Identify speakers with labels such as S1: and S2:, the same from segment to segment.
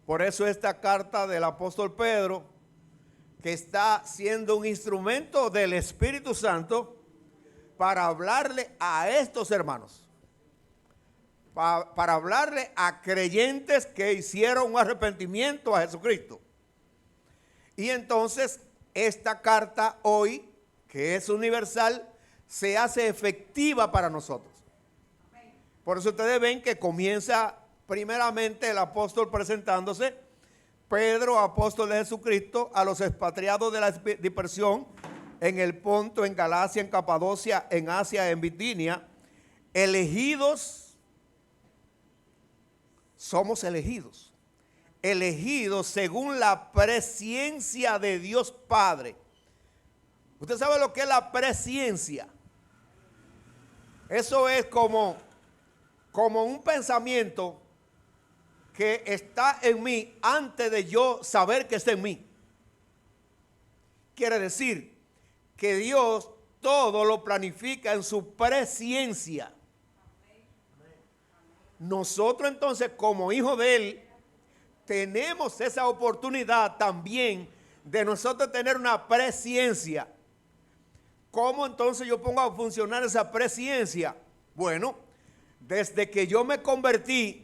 S1: Por eso esta carta del apóstol Pedro, que está siendo un instrumento del Espíritu Santo para hablarle a estos hermanos, para hablarle a creyentes que hicieron un arrepentimiento a Jesucristo. Y entonces esta carta hoy, que es universal, se hace efectiva para nosotros. Por eso ustedes ven que comienza primeramente el apóstol presentándose, Pedro, apóstol de Jesucristo, a los expatriados de la dispersión en el Ponto, en Galacia, en Capadocia, en Asia, en Bitinia, elegidos, somos elegidos según la presciencia de Dios Padre. ¿Usted sabe lo que es la presciencia? Eso es como un pensamiento que está en mí antes de yo saber que está en mí. Quiere decir que Dios todo lo planifica en su presciencia. Nosotros entonces, como hijos de Él, tenemos esa oportunidad también de nosotros tener una presciencia. ¿Cómo entonces yo pongo a funcionar esa presciencia? Bueno, desde que yo me convertí,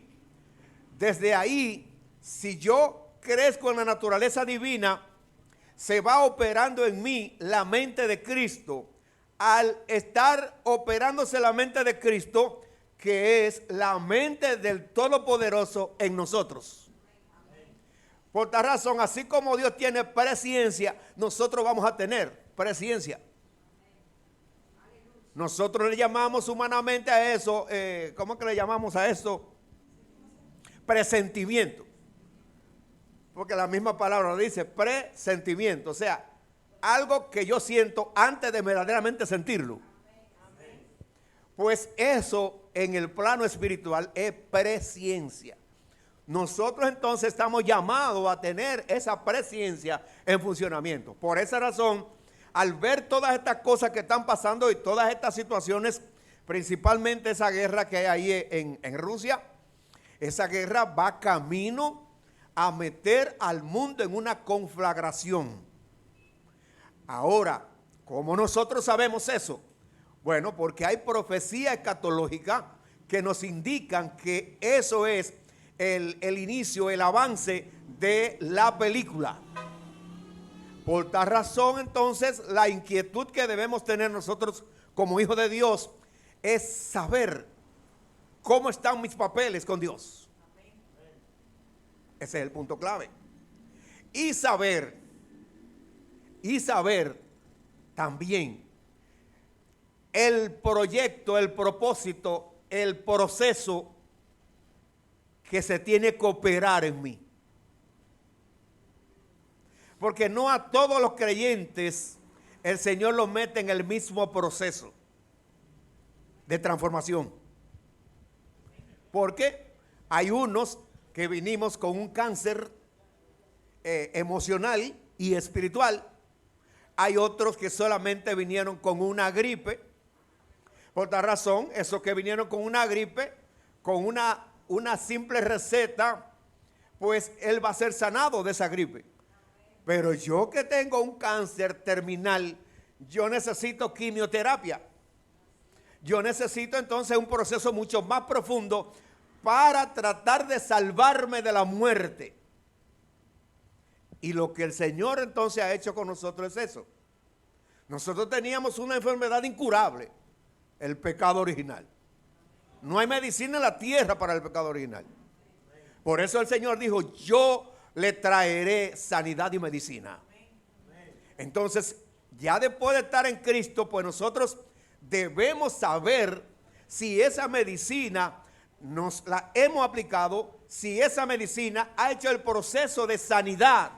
S1: desde ahí, si yo crezco en la naturaleza divina, se va operando en mí la mente de Cristo. Al estar operándose la mente de Cristo, que es la mente del Todopoderoso en nosotros. Por tal razón, así como Dios tiene presciencia, nosotros vamos a tener presciencia. Nosotros le llamamos humanamente a eso, ¿cómo que le llamamos a eso? Presentimiento. Porque la misma palabra lo dice, presentimiento. O sea, algo que yo siento antes de verdaderamente sentirlo. Pues eso en el plano espiritual es presciencia. Nosotros entonces estamos llamados a tener esa presciencia en funcionamiento. Por esa razón, al ver todas estas cosas que están pasando y todas estas situaciones, principalmente esa guerra que hay ahí en Rusia, esa guerra va camino a meter al mundo en una conflagración. Ahora, ¿cómo nosotros sabemos eso? Bueno, porque hay profecía escatológica que nos indican que eso es el inicio, el avance de la película. Por tal razón, entonces, la inquietud que debemos tener nosotros como hijos de Dios es saber cómo están mis papeles con Dios. Ese es el punto clave. Y saber también el proyecto, el propósito, el proceso que se tiene que operar en mí. Porque no a todos los creyentes el Señor los mete en el mismo proceso de transformación. Porque hay unos que vinimos con un cáncer emocional y espiritual. Hay otros que solamente vinieron con una gripe. Por tal razón, esos que vinieron con una gripe, con una simple receta, pues él va a ser sanado de esa gripe. Pero yo que tengo un cáncer terminal, yo necesito quimioterapia. Yo necesito entonces un proceso mucho más profundo para tratar de salvarme de la muerte. Y lo que el Señor entonces ha hecho con nosotros es eso. Nosotros teníamos una enfermedad incurable, el pecado original. No hay medicina en la tierra para el pecado original. Por eso el Señor dijo, yo le traeré sanidad y medicina. Entonces, ya después de estar en Cristo, pues nosotros debemos saber si esa medicina nos la hemos aplicado, si esa medicina ha hecho el proceso de sanidad,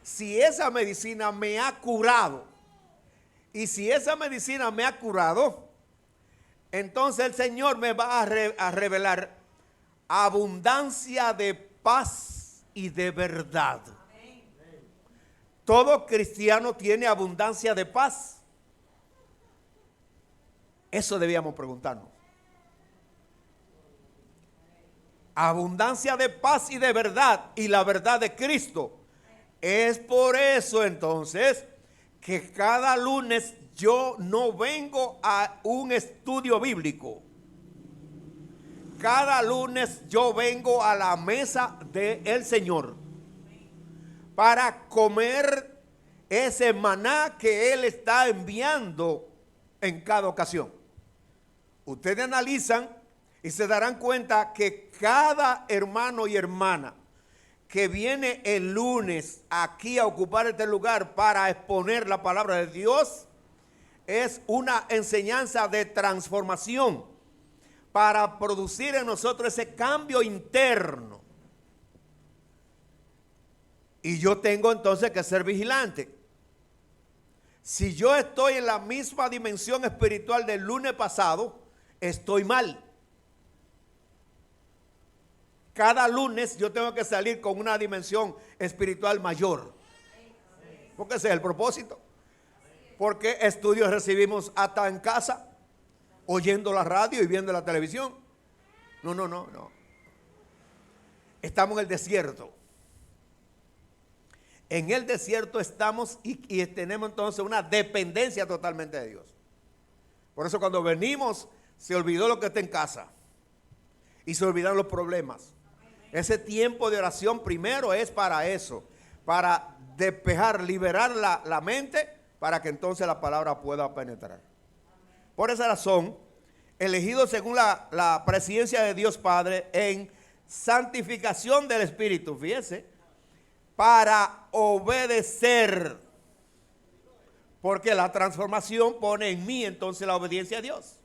S1: si esa medicina me ha curado. Y si esa medicina me ha curado, entonces el Señor me va a revelar abundancia de paz y de verdad. Todo cristiano tiene abundancia de paz. Eso debíamos preguntarnos. abundancia de paz y de verdad, y la verdad de Cristo. Es por eso entonces que cada lunes yo no vengo a un estudio bíblico. Cada lunes yo vengo a la mesa del Señor para comer ese maná que Él está enviando en cada ocasión. Ustedes analizan y se darán cuenta que cada hermano y hermana que viene el lunes aquí a ocupar este lugar para exponer la palabra de Dios es una enseñanza de transformación para producir en nosotros ese cambio interno. Y yo tengo entonces que ser vigilante. Si yo estoy en la misma dimensión espiritual del lunes pasado, estoy mal. Cada lunes yo tengo que salir con una dimensión espiritual mayor. Porque ese es el propósito. Porque estudios recibimos hasta en casa, oyendo la radio y viendo la televisión. No. Estamos en el desierto. En el desierto estamos y tenemos entonces una dependencia totalmente de Dios. Por eso cuando venimos se olvidó lo que está en casa y se olvidaron los problemas. Ese tiempo de oración primero es para eso, para despejar, liberar la mente para que entonces la palabra pueda penetrar. Por esa razón, elegido según la presencia de Dios Padre en santificación del Espíritu, fíjese, para obedecer, porque la transformación pone en mí entonces la obediencia a Dios.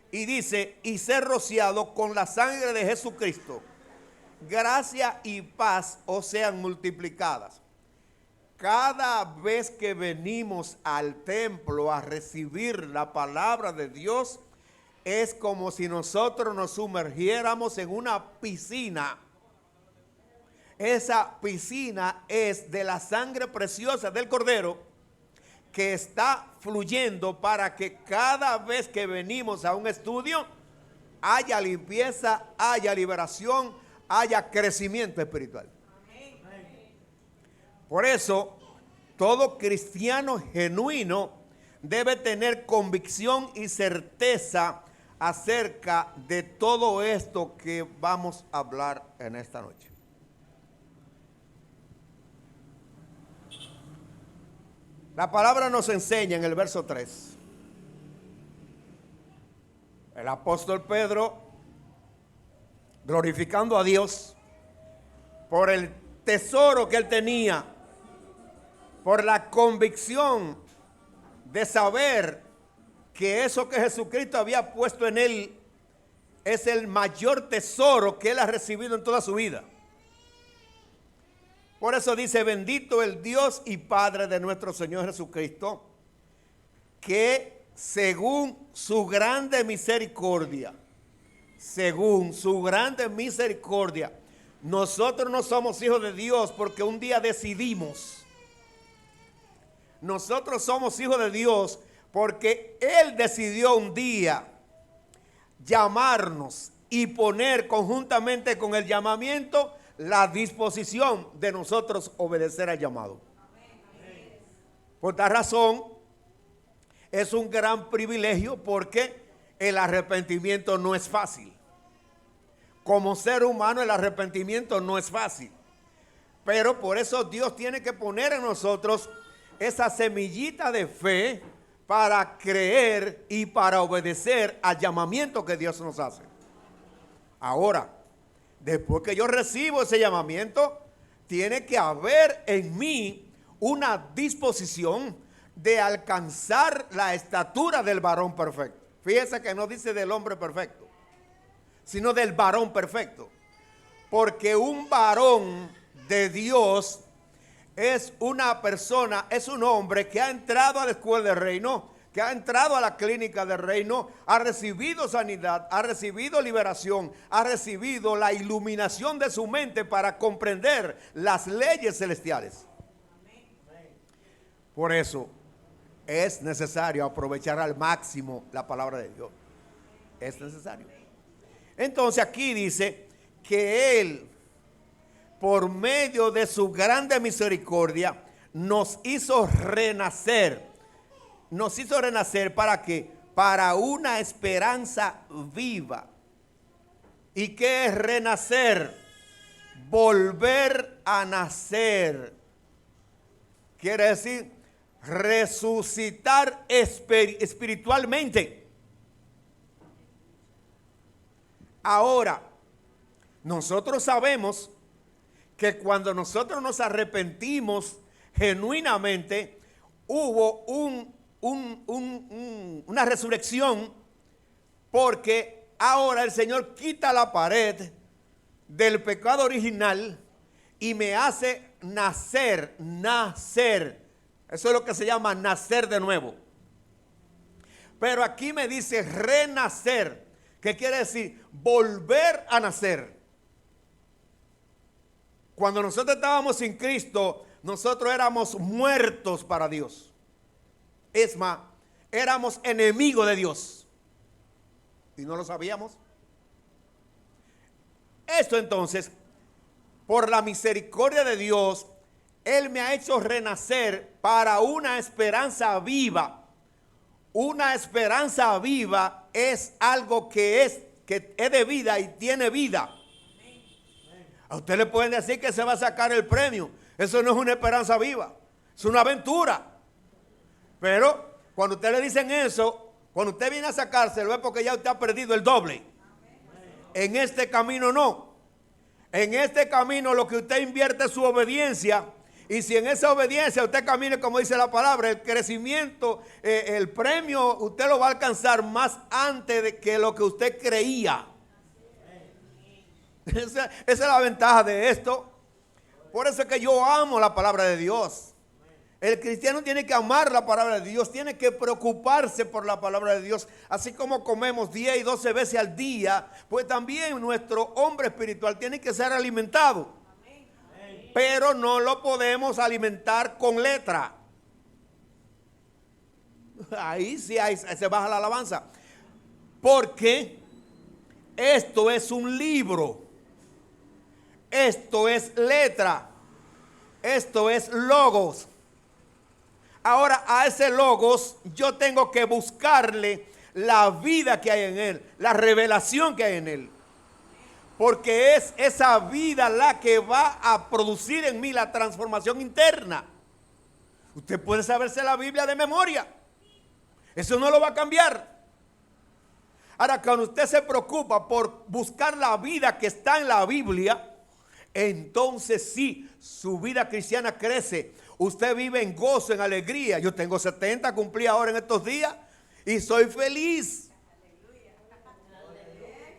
S1: Y dice, y ser rociado con la sangre de Jesucristo, gracia y paz os sean multiplicadas. Cada vez que venimos al templo a recibir la palabra de Dios, es como si nosotros nos sumergiéramos en una piscina. Esa piscina es de la sangre preciosa del Cordero que está fluyendo para que cada vez que venimos a un estudio haya limpieza, haya liberación, haya crecimiento espiritual. Por eso, todo cristiano genuino debe tener convicción y certeza acerca de todo esto que vamos a hablar en esta noche. La palabra nos enseña en el verso 3. El apóstol Pedro, glorificando a Dios por el tesoro que él tenía, por la convicción de saber que eso que Jesucristo había puesto en él es el mayor tesoro que él ha recibido en toda su vida. Por eso dice, bendito el Dios y Padre de nuestro Señor Jesucristo, que según su grande misericordia, nosotros no somos hijos de Dios porque un día decidimos. Nosotros somos hijos de Dios porque Él decidió un día llamarnos y poner conjuntamente con el llamamiento la disposición de nosotros obedecer al llamado. Por tal razón, es un gran privilegio porque el arrepentimiento no es fácil. Como ser humano, el arrepentimiento no es fácil. Pero por eso Dios tiene que poner en nosotros esa semillita de fe para creer y para obedecer al llamamiento que Dios nos hace. Ahora, después que yo recibo ese llamamiento, tiene que haber en mí una disposición de alcanzar la estatura del varón perfecto. Fíjese que no dice del hombre perfecto, sino del varón perfecto. Porque un varón de Dios es una persona, es un hombre que ha entrado a la escuela del reino, que ha entrado a la clínica del reino, ha recibido sanidad, ha recibido liberación, ha recibido la iluminación de su mente para comprender las leyes celestiales. Por eso es necesario aprovechar al máximo la palabra de Dios. Es necesario. Entonces aquí dice que Él, por medio de su grande misericordia, nos hizo renacer. Nos hizo renacer ¿para qué? Para una esperanza viva. ¿Y qué es renacer? Volver a nacer. Quiere decir resucitar espiritualmente. Ahora, nosotros sabemos que cuando nosotros nos arrepentimos genuinamente, hubo una resurrección, porque ahora el Señor quita la pared del pecado original y me hace nacer. Eso es lo que se llama nacer de nuevo. Pero aquí me dice renacer, que quiere decir volver a nacer. Cuando nosotros estábamos sin Cristo, nosotros éramos muertos para Dios. Es más, éramos enemigos de Dios. Y no lo sabíamos. Esto entonces, por la misericordia de Dios, Él me ha hecho renacer para una esperanza viva. Una esperanza viva es algo que es de vida y tiene vida. A usted le pueden decir que se va a sacar el premio. Eso no es una esperanza viva, es una aventura. Pero cuando usted le dicen eso, cuando usted viene a sacárselo es porque ya usted ha perdido el doble. En este camino no. En este camino lo que usted invierte es su obediencia. Y si en esa obediencia usted camina como dice la palabra, el crecimiento, el premio, usted lo va a alcanzar más antes de que lo que usted creía. Esa es la ventaja de esto. Por eso es que yo amo la palabra de Dios. El cristiano tiene que amar la palabra de Dios, tiene que preocuparse por la palabra de Dios. Así como comemos 10 y 12 veces al día, pues también nuestro hombre espiritual tiene que ser alimentado. Pero no lo podemos alimentar con letra. Ahí sí se baja la alabanza. Porque esto es un libro. Esto es letra. Esto es logos. Ahora a ese logos yo tengo que buscarle la vida que hay en él, la revelación que hay en él. Porque es esa vida la que va a producir en mí la transformación interna. Usted puede saberse la Biblia de memoria. Eso no lo va a cambiar. Ahora, cuando usted se preocupa por buscar la vida que está en la Biblia, entonces sí, su vida cristiana crece. Usted vive en gozo, en alegría. Yo tengo 70, cumplí ahora en estos días y soy feliz.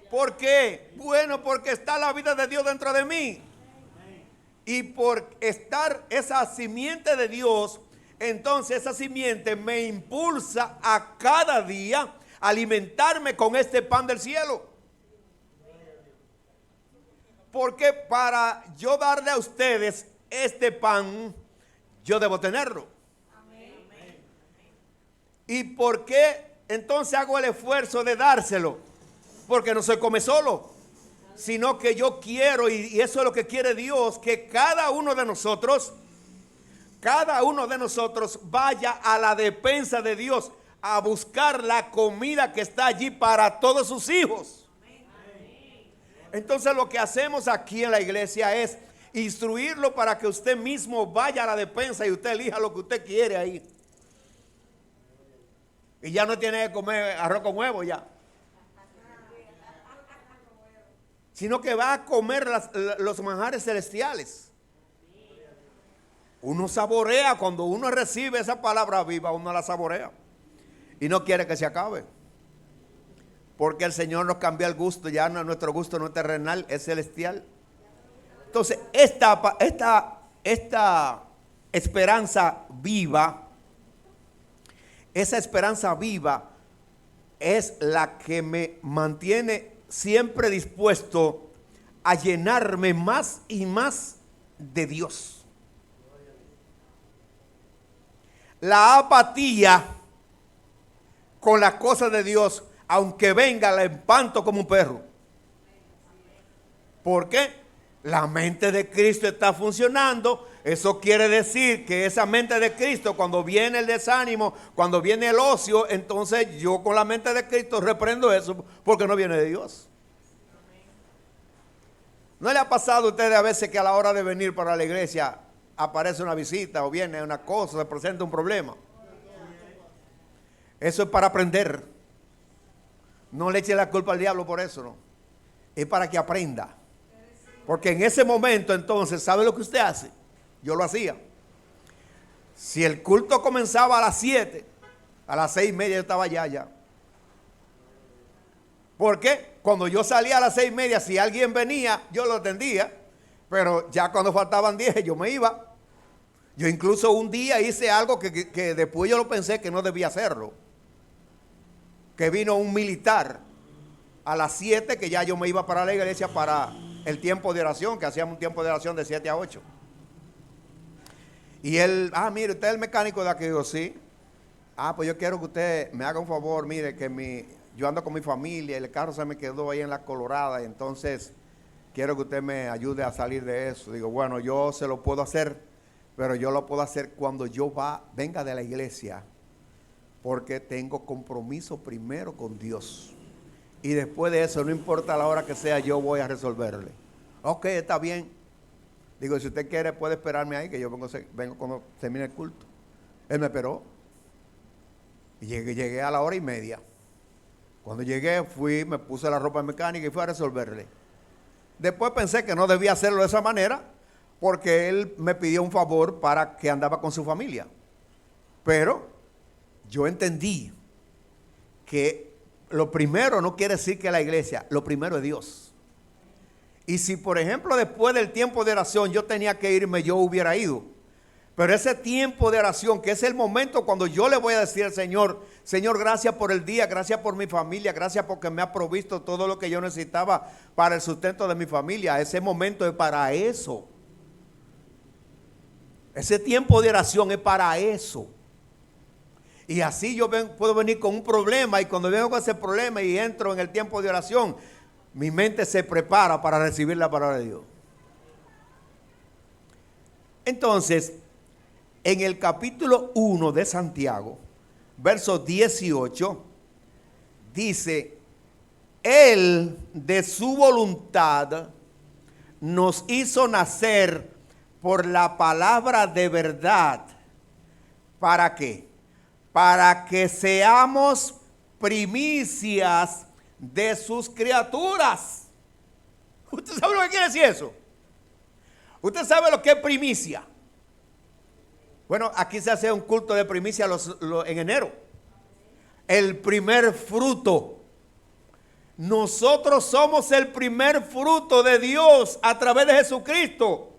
S1: ¿Por qué? Bueno, porque está la vida de Dios dentro de mí. Y por estar esa simiente de Dios, entonces esa simiente me impulsa a cada día alimentarme con este pan del cielo. Porque para yo darle a ustedes este pan, yo debo tenerlo. ¿Y por qué entonces hago el esfuerzo de dárselo? Porque no se come solo, sino que yo quiero, y eso es lo que quiere Dios, que cada uno de nosotros vaya a la despensa de Dios a buscar la comida que está allí para todos sus hijos. Entonces lo que hacemos aquí en la iglesia es instruirlo para que usted mismo vaya a la despensa y usted elija lo que usted quiere ahí. Y ya no tiene que comer arroz con huevo ya. Sino que va a comer los manjares celestiales. Uno saborea, cuando uno recibe esa palabra viva, uno la saborea. Y no quiere que se acabe. Porque el Señor nos cambió el gusto, ya no, nuestro gusto no es terrenal, es celestial. Entonces, esta esperanza viva, esa esperanza viva es la que me mantiene siempre dispuesto a llenarme más y más de Dios. La apatía con las cosas de Dios, aunque venga, la espanto como un perro. ¿Por qué? La mente de Cristo está funcionando. Eso quiere decir que esa mente de Cristo, cuando viene el desánimo, cuando viene el ocio, entonces yo con la mente de Cristo reprendo eso porque no viene de Dios. ¿No le ha pasado a ustedes a veces que a la hora de venir para la iglesia aparece una visita o viene una cosa, se presenta un problema? Eso es para aprender. No le eche la culpa al diablo por eso, no. Es para que aprenda. Porque en ese momento entonces, ¿sabe lo que usted hace? Yo lo hacía. Si el culto comenzaba a las 7, a las 6:30 yo estaba allá. ¿Por qué? Cuando yo salía a las 6:30, si alguien venía, yo lo atendía. Pero ya cuando faltaban 10, yo me iba. Yo incluso un día hice algo que después yo lo pensé que no debía hacerlo. Que vino un militar a las 7, que ya yo me iba para la iglesia para el tiempo de oración, que hacíamos un tiempo de oración de 7 a 8. Y él, mire, usted es el mecánico de aquí. Digo, sí. Pues yo quiero que usted me haga un favor, mire, que yo ando con mi familia y el carro se me quedó ahí en la Colorada, y entonces quiero que usted me ayude a salir de eso. Digo, bueno, yo se lo puedo hacer, pero yo lo puedo hacer cuando yo venga de la iglesia, porque tengo compromiso primero con Dios. Y después de eso, no importa la hora que sea, yo voy a resolverle. Ok, está bien. Digo, si usted quiere, puede esperarme ahí, que yo vengo cuando termine el culto. Él me esperó. Y llegué a la 1:30. Cuando llegué, me puse la ropa mecánica y fui a resolverle. Después pensé que no debía hacerlo de esa manera, porque él me pidió un favor para que andaba con su familia. Pero yo entendí que lo primero no quiere decir que la iglesia, lo primero es Dios. Y si, por ejemplo, después del tiempo de oración yo tenía que irme, yo hubiera ido. Pero ese tiempo de oración, que es el momento cuando yo le voy a decir al Señor, Señor, gracias por el día, gracias por mi familia, gracias porque me ha provisto todo lo que yo necesitaba para el sustento de mi familia. Ese momento es para eso. Ese tiempo de oración es para eso. Y así yo puedo venir con un problema, y cuando vengo con ese problema y entro en el tiempo de oración, mi mente se prepara para recibir la palabra de Dios. Entonces, en el capítulo 1 de Santiago, verso 18, dice, Él de su voluntad nos hizo nacer por la palabra de verdad. ¿Para qué? Para que seamos primicias de sus criaturas. ¿Usted sabe lo que quiere decir eso? ¿Usted sabe lo que es primicia? Bueno, aquí se hace un culto de primicia en enero. El primer fruto. Nosotros somos el primer fruto de Dios a través de Jesucristo.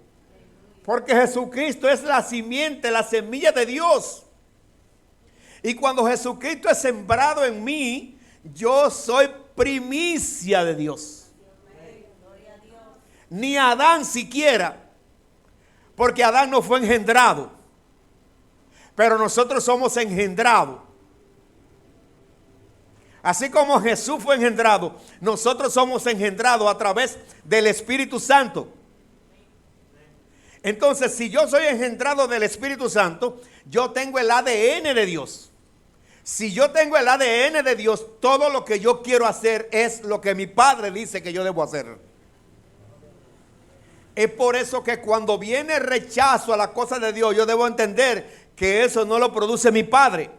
S1: Porque Jesucristo es la simiente, la semilla de Dios. Y cuando Jesucristo es sembrado en mí, yo soy primicia de Dios. Ni Adán siquiera, porque Adán no fue engendrado, pero nosotros somos engendrados. Así como Jesús fue engendrado, nosotros somos engendrados a través del Espíritu Santo. Entonces, si yo soy engendrado del Espíritu Santo, yo tengo el ADN de Dios. Si yo tengo el ADN de Dios, todo lo que yo quiero hacer es lo que mi Padre dice que yo debo hacer. Es por eso que cuando viene rechazo a la cosa de Dios, yo debo entender que eso no lo produce mi Padre.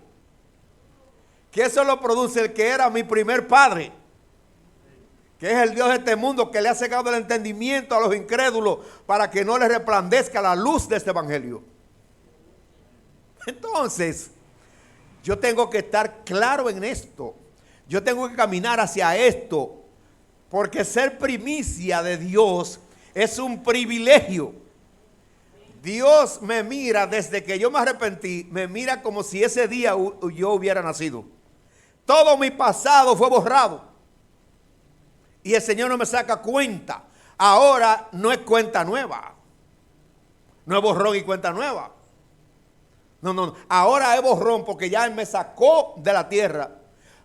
S1: Que eso lo produce el que era mi primer padre, que es el Dios de este mundo, que le ha cegado el entendimiento a los incrédulos para que no les resplandezca la luz de este evangelio. Entonces, yo tengo que estar claro en esto. Yo tengo que caminar hacia esto, porque ser primicia de Dios es un privilegio. Dios me mira desde que yo me arrepentí, me mira como si ese día yo hubiera nacido. Todo mi pasado fue borrado. Y el Señor no me saca cuenta. Ahora no es cuenta nueva. No es borrón y cuenta nueva. No. Ahora es borrón porque ya Él me sacó de la tierra.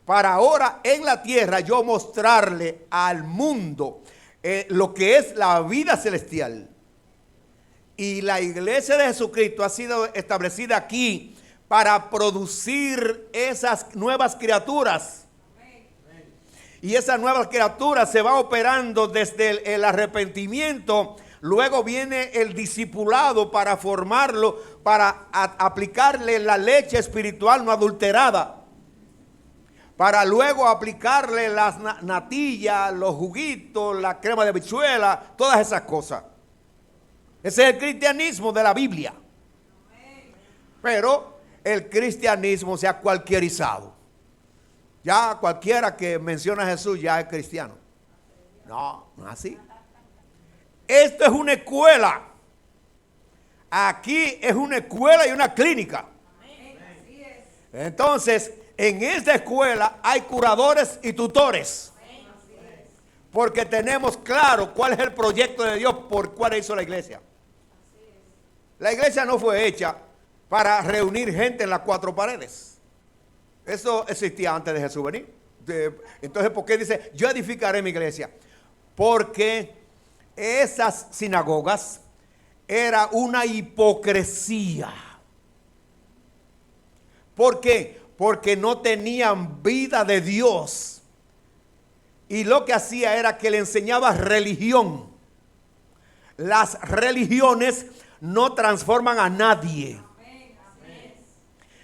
S1: Para ahora en la tierra yo mostrarle al mundo lo que es la vida celestial. Y la iglesia de Jesucristo ha sido establecida aquí para producir esas nuevas criaturas. Y esas nuevas criaturas se va operando desde el arrepentimiento. Luego viene el discipulado para formarlo, para aplicarle la leche espiritual no adulterada. Para luego aplicarle las natillas, los juguitos, la crema de habichuela, todas esas cosas. Ese es el cristianismo de la Biblia. Pero el cristianismo se ha cualquierizado. Ya cualquiera que menciona a Jesús ya es cristiano. No, no es así. Esto es una escuela. Aquí es una escuela y una clínica. Entonces, en esta escuela hay curadores y tutores. Porque tenemos claro cuál es el proyecto de Dios por cuál hizo la iglesia. La iglesia no fue hecha para reunir gente en las cuatro paredes. Eso existía antes de Jesús venir. Entonces, ¿por qué dice, yo edificaré mi iglesia? Porque esas sinagogas era una hipocresía. ¿Por qué? Porque no tenían vida de Dios. Y lo que hacía era que le enseñaba religión. Las religiones no transforman a nadie.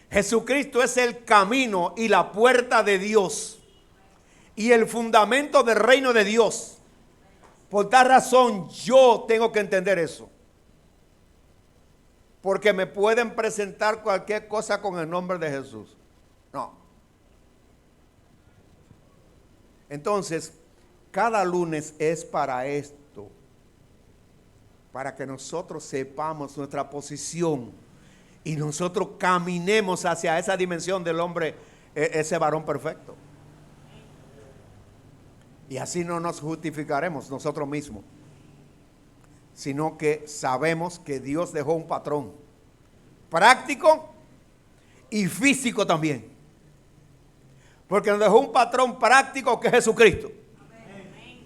S1: Jesucristo es el camino y la puerta de Dios y el fundamento del reino de Dios. Por tal razón yo tengo que entender eso. Porque me pueden presentar cualquier cosa con el nombre de Jesús. No. Entonces, cada lunes es para esto. Para que nosotros sepamos nuestra posición. Y nosotros caminemos hacia esa dimensión del hombre, ese varón perfecto. Y así no nos justificaremos nosotros mismos, sino que sabemos que Dios dejó un patrón práctico y físico también. Porque nos dejó un patrón práctico que es Jesucristo.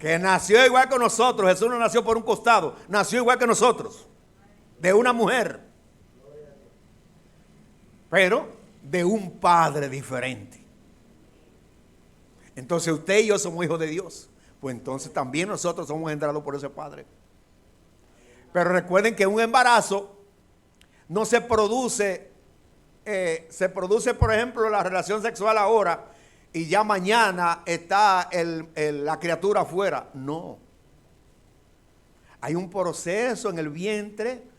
S1: Que nació igual que nosotros. Jesús no nació por un costado, nació igual que nosotros, de una mujer. Pero de un padre diferente. Entonces usted y yo somos hijos de Dios. Pues entonces también nosotros somos engendrados por ese padre. Pero recuerden que un embarazo no se produce, por ejemplo, la relación sexual ahora y ya mañana está la criatura afuera. No. Hay un proceso en el vientre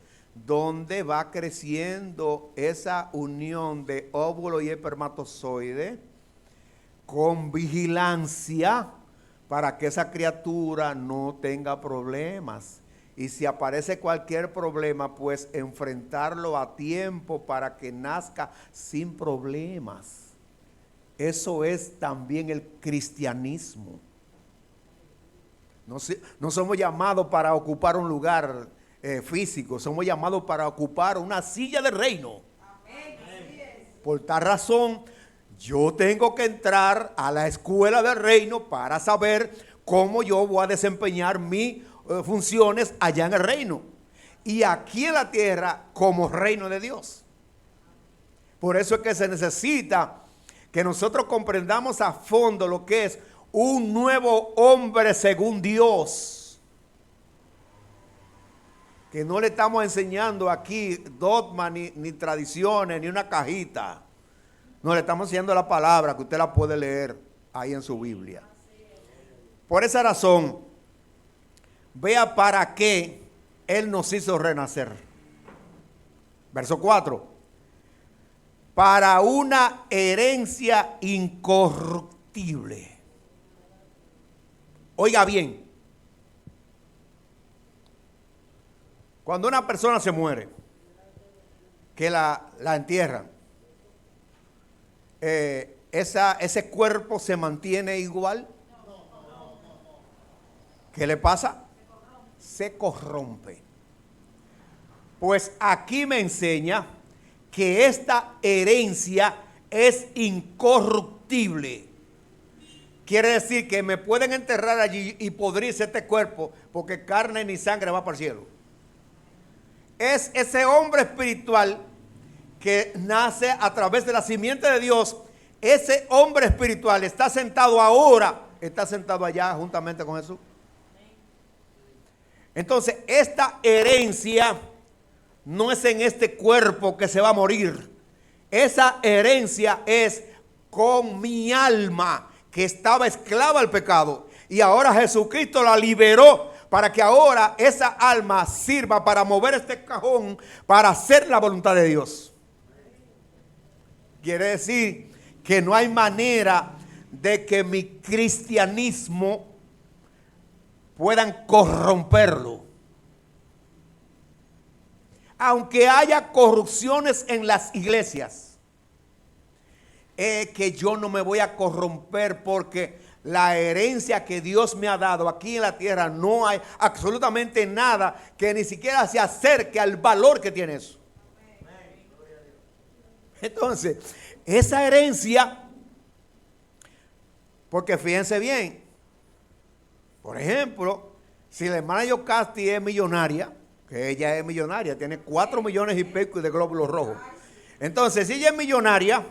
S1: donde va creciendo esa unión de óvulo y espermatozoide con vigilancia para que esa criatura no tenga problemas. Y si aparece cualquier problema, pues enfrentarlo a tiempo para que nazca sin problemas. Eso es también el cristianismo. No somos llamados para ocupar un lugar físico, somos llamados para ocupar una silla de reino. Por tal razón, yo tengo que entrar a la escuela del reino para saber cómo yo voy a desempeñar mis funciones allá en el reino y aquí en la tierra como reino de Dios. Por eso es que se necesita que nosotros comprendamos a fondo lo que es un nuevo hombre según Dios. Que no le estamos enseñando aquí dogma, ni tradiciones, ni una cajita. No, le estamos enseñando la palabra que usted la puede leer ahí en su Biblia. Por esa razón, vea para qué Él nos hizo renacer. Verso 4. Para una herencia incorruptible. Oiga bien. Cuando una persona se muere, que la entierran, ese cuerpo se mantiene igual. ¿Qué le pasa? Se corrompe. Pues aquí me enseña que esta herencia es incorruptible. quiere decir que me pueden enterrar allí y podrirse este cuerpo, porque carne ni sangre va para el cielo. Es ese hombre espiritual que nace a través de la simiente de Dios. Ese hombre espiritual está sentado ahora, está sentado allá juntamente con Jesús. Entonces, esta herencia no es en este cuerpo que se va a morir. Esa herencia es con mi alma, que estaba esclava al pecado, y ahora Jesucristo la liberó para que ahora esa alma sirva para mover este cajón, para hacer la voluntad de Dios. Quiere decir que no hay manera de que mi cristianismo puedan corromperlo. Aunque haya corrupciones en las iglesias, que yo no me voy a corromper, porque la herencia que Dios me ha dado aquí en la tierra, no hay absolutamente nada que ni siquiera se acerque al valor que tiene eso. Entonces, esa herencia, porque fíjense bien, por ejemplo, si la hermana Yocasti es millonaria, que ella es millonaria, tiene 4 millones y pico de glóbulos rojos. Entonces, si ella es millonaria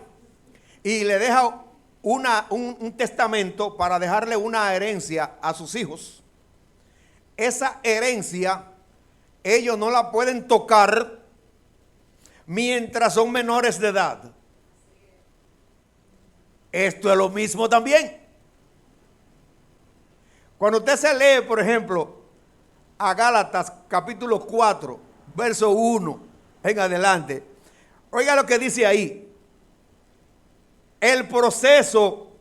S1: y le deja un testamento para dejarle una herencia a sus hijos, esa herencia ellos no la pueden tocar mientras son menores de edad. Esto es lo mismo también. Cuando usted se lee, por ejemplo, a Gálatas capítulo 4, verso 1 en adelante, oiga lo que dice ahí. El proceso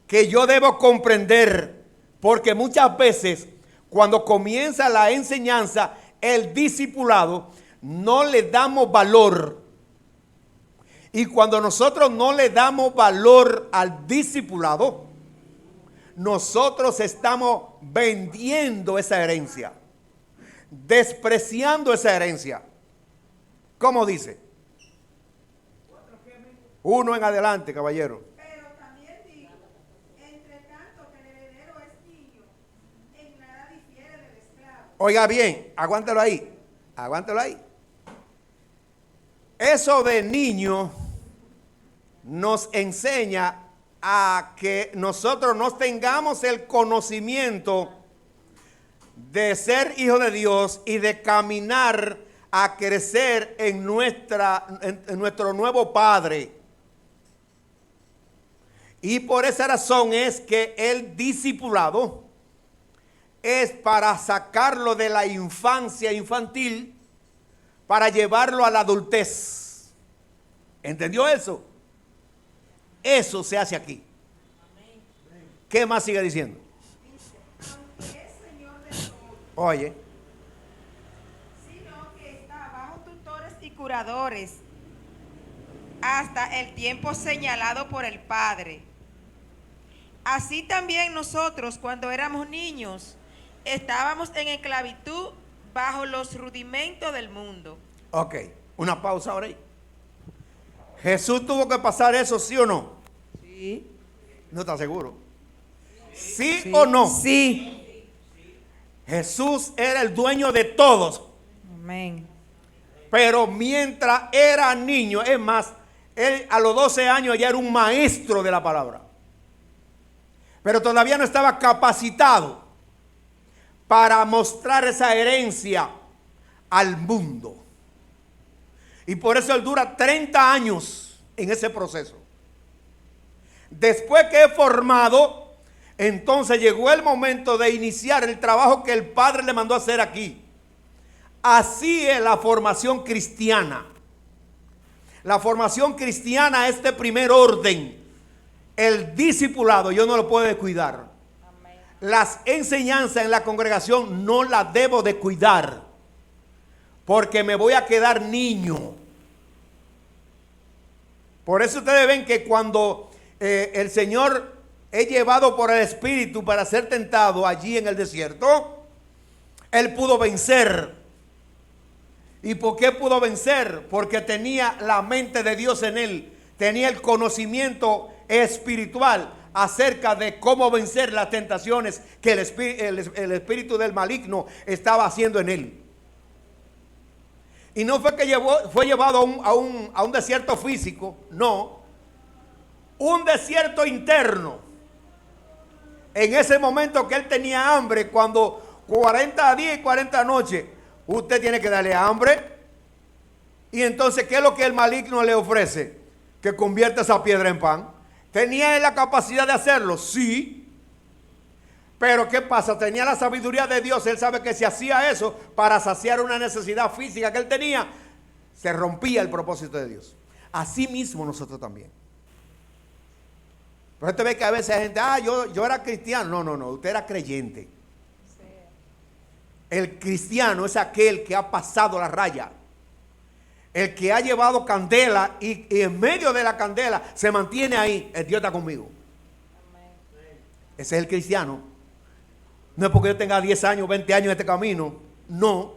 S1: que yo debo comprender, porque muchas veces cuando comienza la enseñanza, el discipulado, no le damos valor. Y cuando nosotros no le damos valor al discipulado, nosotros estamos vendiendo esa herencia, despreciando esa herencia. ¿Cómo dice? 1 en adelante, caballero.
S2: Pero también digo, entre tanto que el heredero es niño, en nada difiere del esclavo.
S1: Oiga bien, aguántalo ahí, aguántalo ahí. Eso de niño nos enseña a que nosotros no tengamos el conocimiento de ser hijo de Dios y de caminar a crecer en nuestro nuevo Padre. Y por esa razón es que el discipulado es para sacarlo de la infancia infantil, para llevarlo a la adultez. ¿Entendió eso? Eso se hace aquí. ¿Qué más sigue diciendo?
S2: Aunque es Señor de todo,
S1: Oye,
S2: sino que está bajo tutores y curadores hasta el tiempo señalado por el Padre. Así también nosotros, cuando éramos niños, estábamos en esclavitud bajo los rudimentos del mundo.
S1: ok, una pausa ahora ahí. ¿Jesús tuvo que pasar eso, sí o no?
S2: Sí.
S1: ¿No está seguro? ¿Sí o no?
S2: Sí.
S1: Jesús era el dueño de todos.
S2: Amén.
S1: Pero mientras era niño, es más, él a los 12 años ya era un maestro de la palabra. Pero todavía no estaba capacitado para mostrar esa herencia al mundo. Y por eso él dura 30 años en ese proceso. Después que es formado, entonces llegó el momento de iniciar el trabajo que el Padre le mandó a hacer aquí. Así es la formación cristiana. La formación cristiana es de primer orden. El discipulado yo no lo puedo descuidar. Las enseñanzas en la congregación no las debo de cuidar, porque me voy a quedar niño. Por eso ustedes ven que cuando el Señor es llevado por el Espíritu para ser tentado allí en el desierto, Él pudo vencer. ¿Y por qué pudo vencer? Porque tenía la mente de Dios en él, tenía el conocimiento espiritual. acerca de cómo vencer las tentaciones que el espíritu del maligno estaba haciendo en él. Y no fue que fue llevado a un desierto físico, no, un desierto interno. En ese momento que él tenía hambre, cuando 40 días y 40 noches, usted tiene que darle hambre. Y entonces, ¿qué es lo que el maligno le ofrece? Que convierta esa piedra en pan. ¿Tenía él la capacidad de hacerlo? Sí. Pero ¿qué pasa? Tenía la sabiduría de Dios. Él sabe que si hacía eso para saciar una necesidad física que él tenía, se rompía el propósito de Dios. Así mismo nosotros también. Pero usted ve que a veces hay gente, yo era cristiano. No, usted era creyente. El cristiano es aquel que ha pasado la raya. El que ha llevado candela y en medio de la candela se mantiene ahí. El Dios está conmigo. Ese es el cristiano. No es porque yo tenga 10 años, 20 años en este camino. No.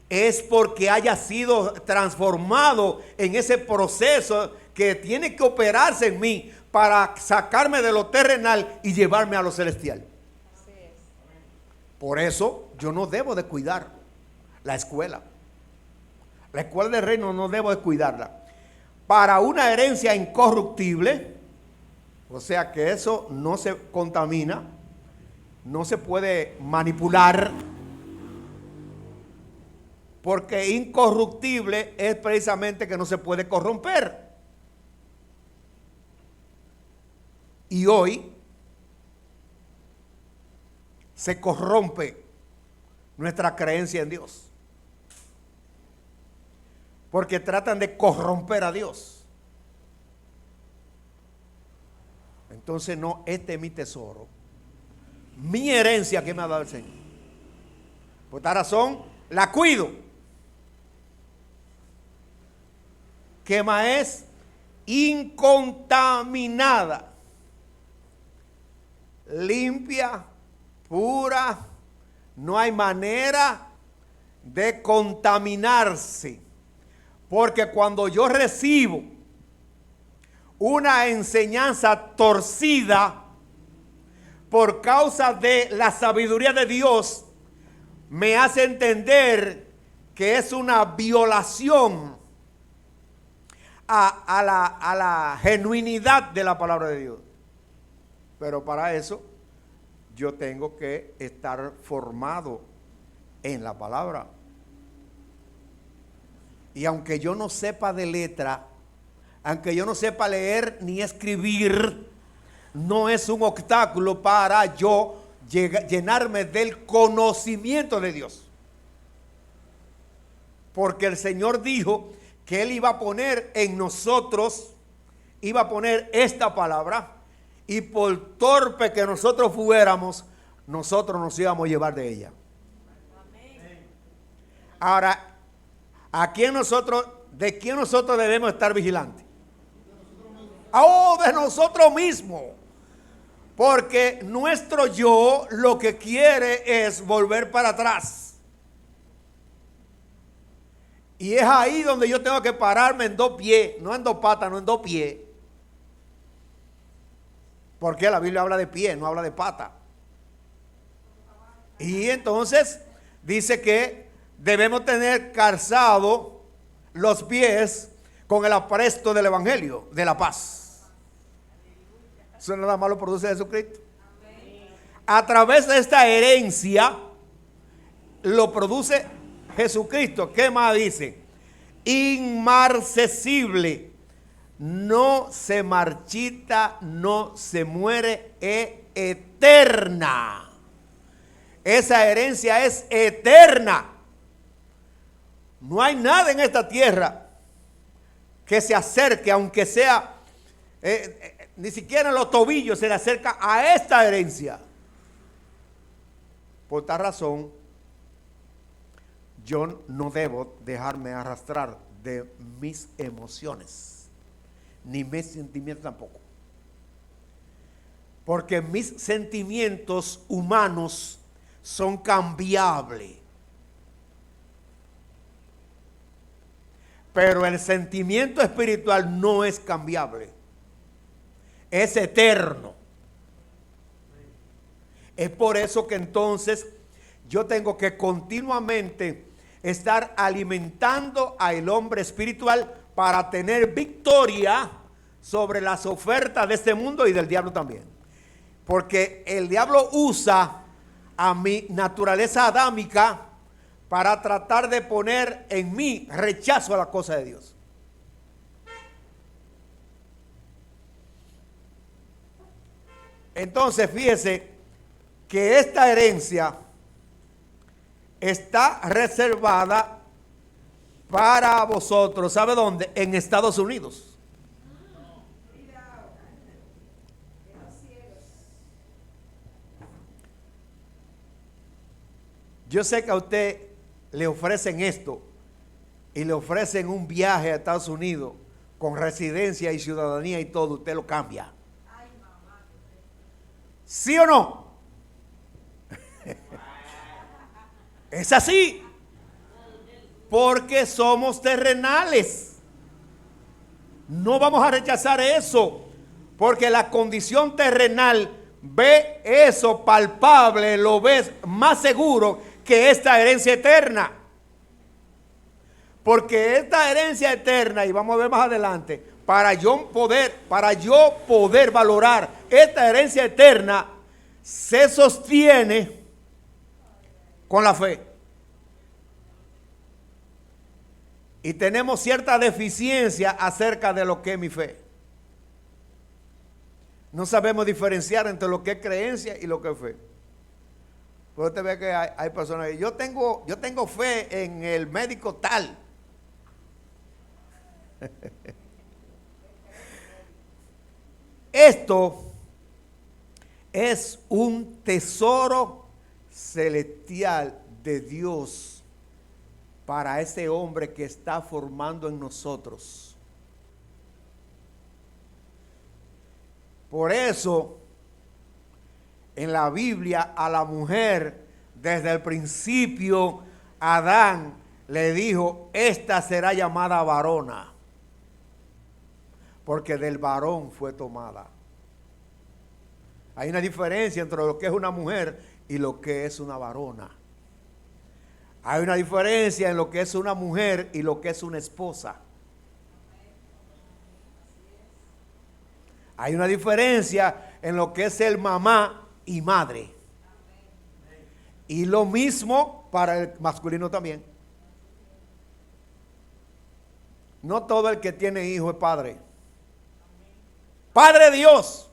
S1: Es porque haya sido transformado en ese proceso que tiene que operarse en mí para sacarme de lo terrenal y llevarme a lo celestial.
S2: Así es.
S1: Por eso yo no debo de cuidar la escuela. La escuela del reino no debo de cuidarla. Para una herencia incorruptible, o sea que eso no se contamina, no se puede manipular, porque incorruptible es precisamente que no se puede corromper. Y hoy se corrompe nuestra creencia en Dios. Porque tratan de corromper a Dios. Entonces no, este es mi tesoro. Mi herencia que me ha dado el Señor. Por esta razón la cuido. Que más es incontaminada. Limpia, pura. No hay manera de contaminarse. Porque cuando yo recibo una enseñanza torcida por causa de la sabiduría de Dios, me hace entender que es una violación a la genuinidad de la palabra de Dios. Pero para eso yo tengo que estar formado en la palabra. Y aunque yo no sepa de letra, aunque yo no sepa leer ni escribir, no es un obstáculo para yo llenarme del conocimiento de Dios. Porque el Señor dijo que Él iba a poner en nosotros, iba a poner esta palabra, y por torpe que nosotros fuéramos, nosotros nos íbamos a llevar de ella. Ahora, ¿de quién nosotros debemos estar vigilantes? De nosotros mismos. Porque nuestro yo lo que quiere es volver para atrás. Y es ahí donde yo tengo que pararme en dos pies, no en dos patas, no en dos pies. Porque la Biblia habla de pie, no habla de pata. Y entonces dice que debemos tener calzado los pies con el apresto del evangelio de la paz. Eso nada más lo produce Jesucristo. A través de esta herencia lo produce Jesucristo. ¿Qué más dice? Inmarcesible, no se marchita, no se muere, es eterna. Esa herencia es eterna. No hay nada en esta tierra que se acerque, aunque sea, ni siquiera en los tobillos se le acerca a esta herencia. Por tal razón, yo no debo dejarme arrastrar de mis emociones, ni mis sentimientos tampoco. Porque mis sentimientos humanos son cambiables. Pero el sentimiento espiritual no es cambiable. Es eterno. Es por eso que entonces yo tengo que continuamente estar alimentando al hombre espiritual para tener victoria sobre las ofertas de este mundo y del diablo también. Porque el diablo usa a mi naturaleza adámica para tratar de poner en mí rechazo a la cosa de Dios. Entonces, fíjese que esta herencia está reservada para vosotros. ¿Sabe dónde? En Estados Unidos. Yo sé que a usted le ofrecen esto y le ofrecen un viaje a Estados Unidos con residencia y ciudadanía y todo, usted lo cambia. ¿Sí o no? Es así. Porque somos terrenales. No vamos a rechazar eso. Porque la condición terrenal ve eso palpable, lo ves más seguro que esta herencia eterna. Porque esta herencia eterna, y vamos a ver más adelante, para yo poder valorar esta herencia eterna, se sostiene con la fe. Y tenemos cierta deficiencia acerca de lo que es mi fe. No sabemos diferenciar entre lo que es creencia y lo que es fe. Pero usted ve que hay personas que yo tengo fe en el médico tal. Esto es un tesoro celestial de Dios para ese hombre que está formando en nosotros. Por eso, en la Biblia a la mujer, desde el principio, Adán le dijo, esta será llamada varona, porque del varón fue tomada. Hay una diferencia entre lo que es una mujer y lo que es una varona. Hay una diferencia en lo que es una mujer y lo que es una esposa. Hay una diferencia en lo que es el mamá y madre. Y lo mismo para el masculino también. No todo el que tiene hijo es padre. Padre Dios,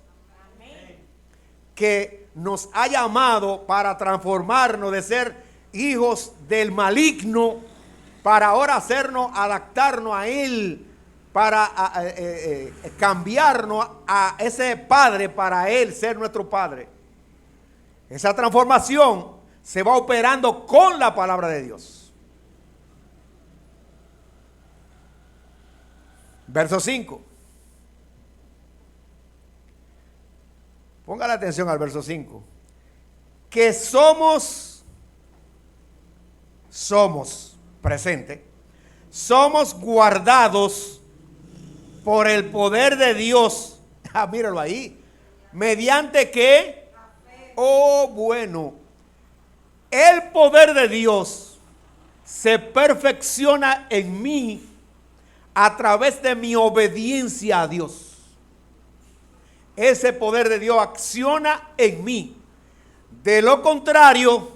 S1: que nos ha llamado para transformarnos de ser hijos del maligno, para ahora hacernos, adaptarnos a Él, para cambiarnos a ese Padre, para Él ser nuestro Padre. Esa transformación se va operando con la palabra de Dios. Verso 5. Ponga la atención al verso 5. Que somos presente, somos guardados por el poder de Dios. Míralo ahí. ¿Mediante qué? Oh, bueno. El poder de Dios se perfecciona en mí a través de mi obediencia a Dios. Ese poder de Dios acciona en mí. De lo contrario,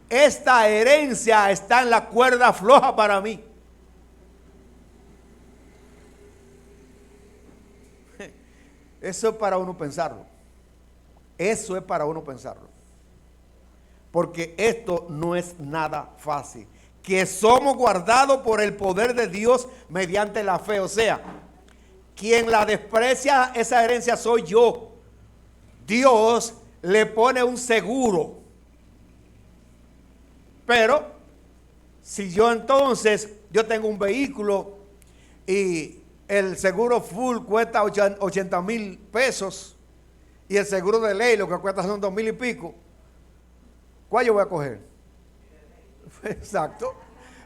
S1: esta herencia está en la cuerda floja para mí. Eso es para uno pensarlo. Eso es para uno pensarlo. Porque esto no es nada fácil. Que somos guardados por el poder de Dios mediante la fe. O sea, quien la desprecia, esa herencia soy yo. Dios le pone un seguro. Pero si yo tengo un vehículo y el seguro full cuesta 80,000 pesos y el seguro de ley lo que cuesta son 2,000 y pico, ¿cuál yo voy a coger? Exacto,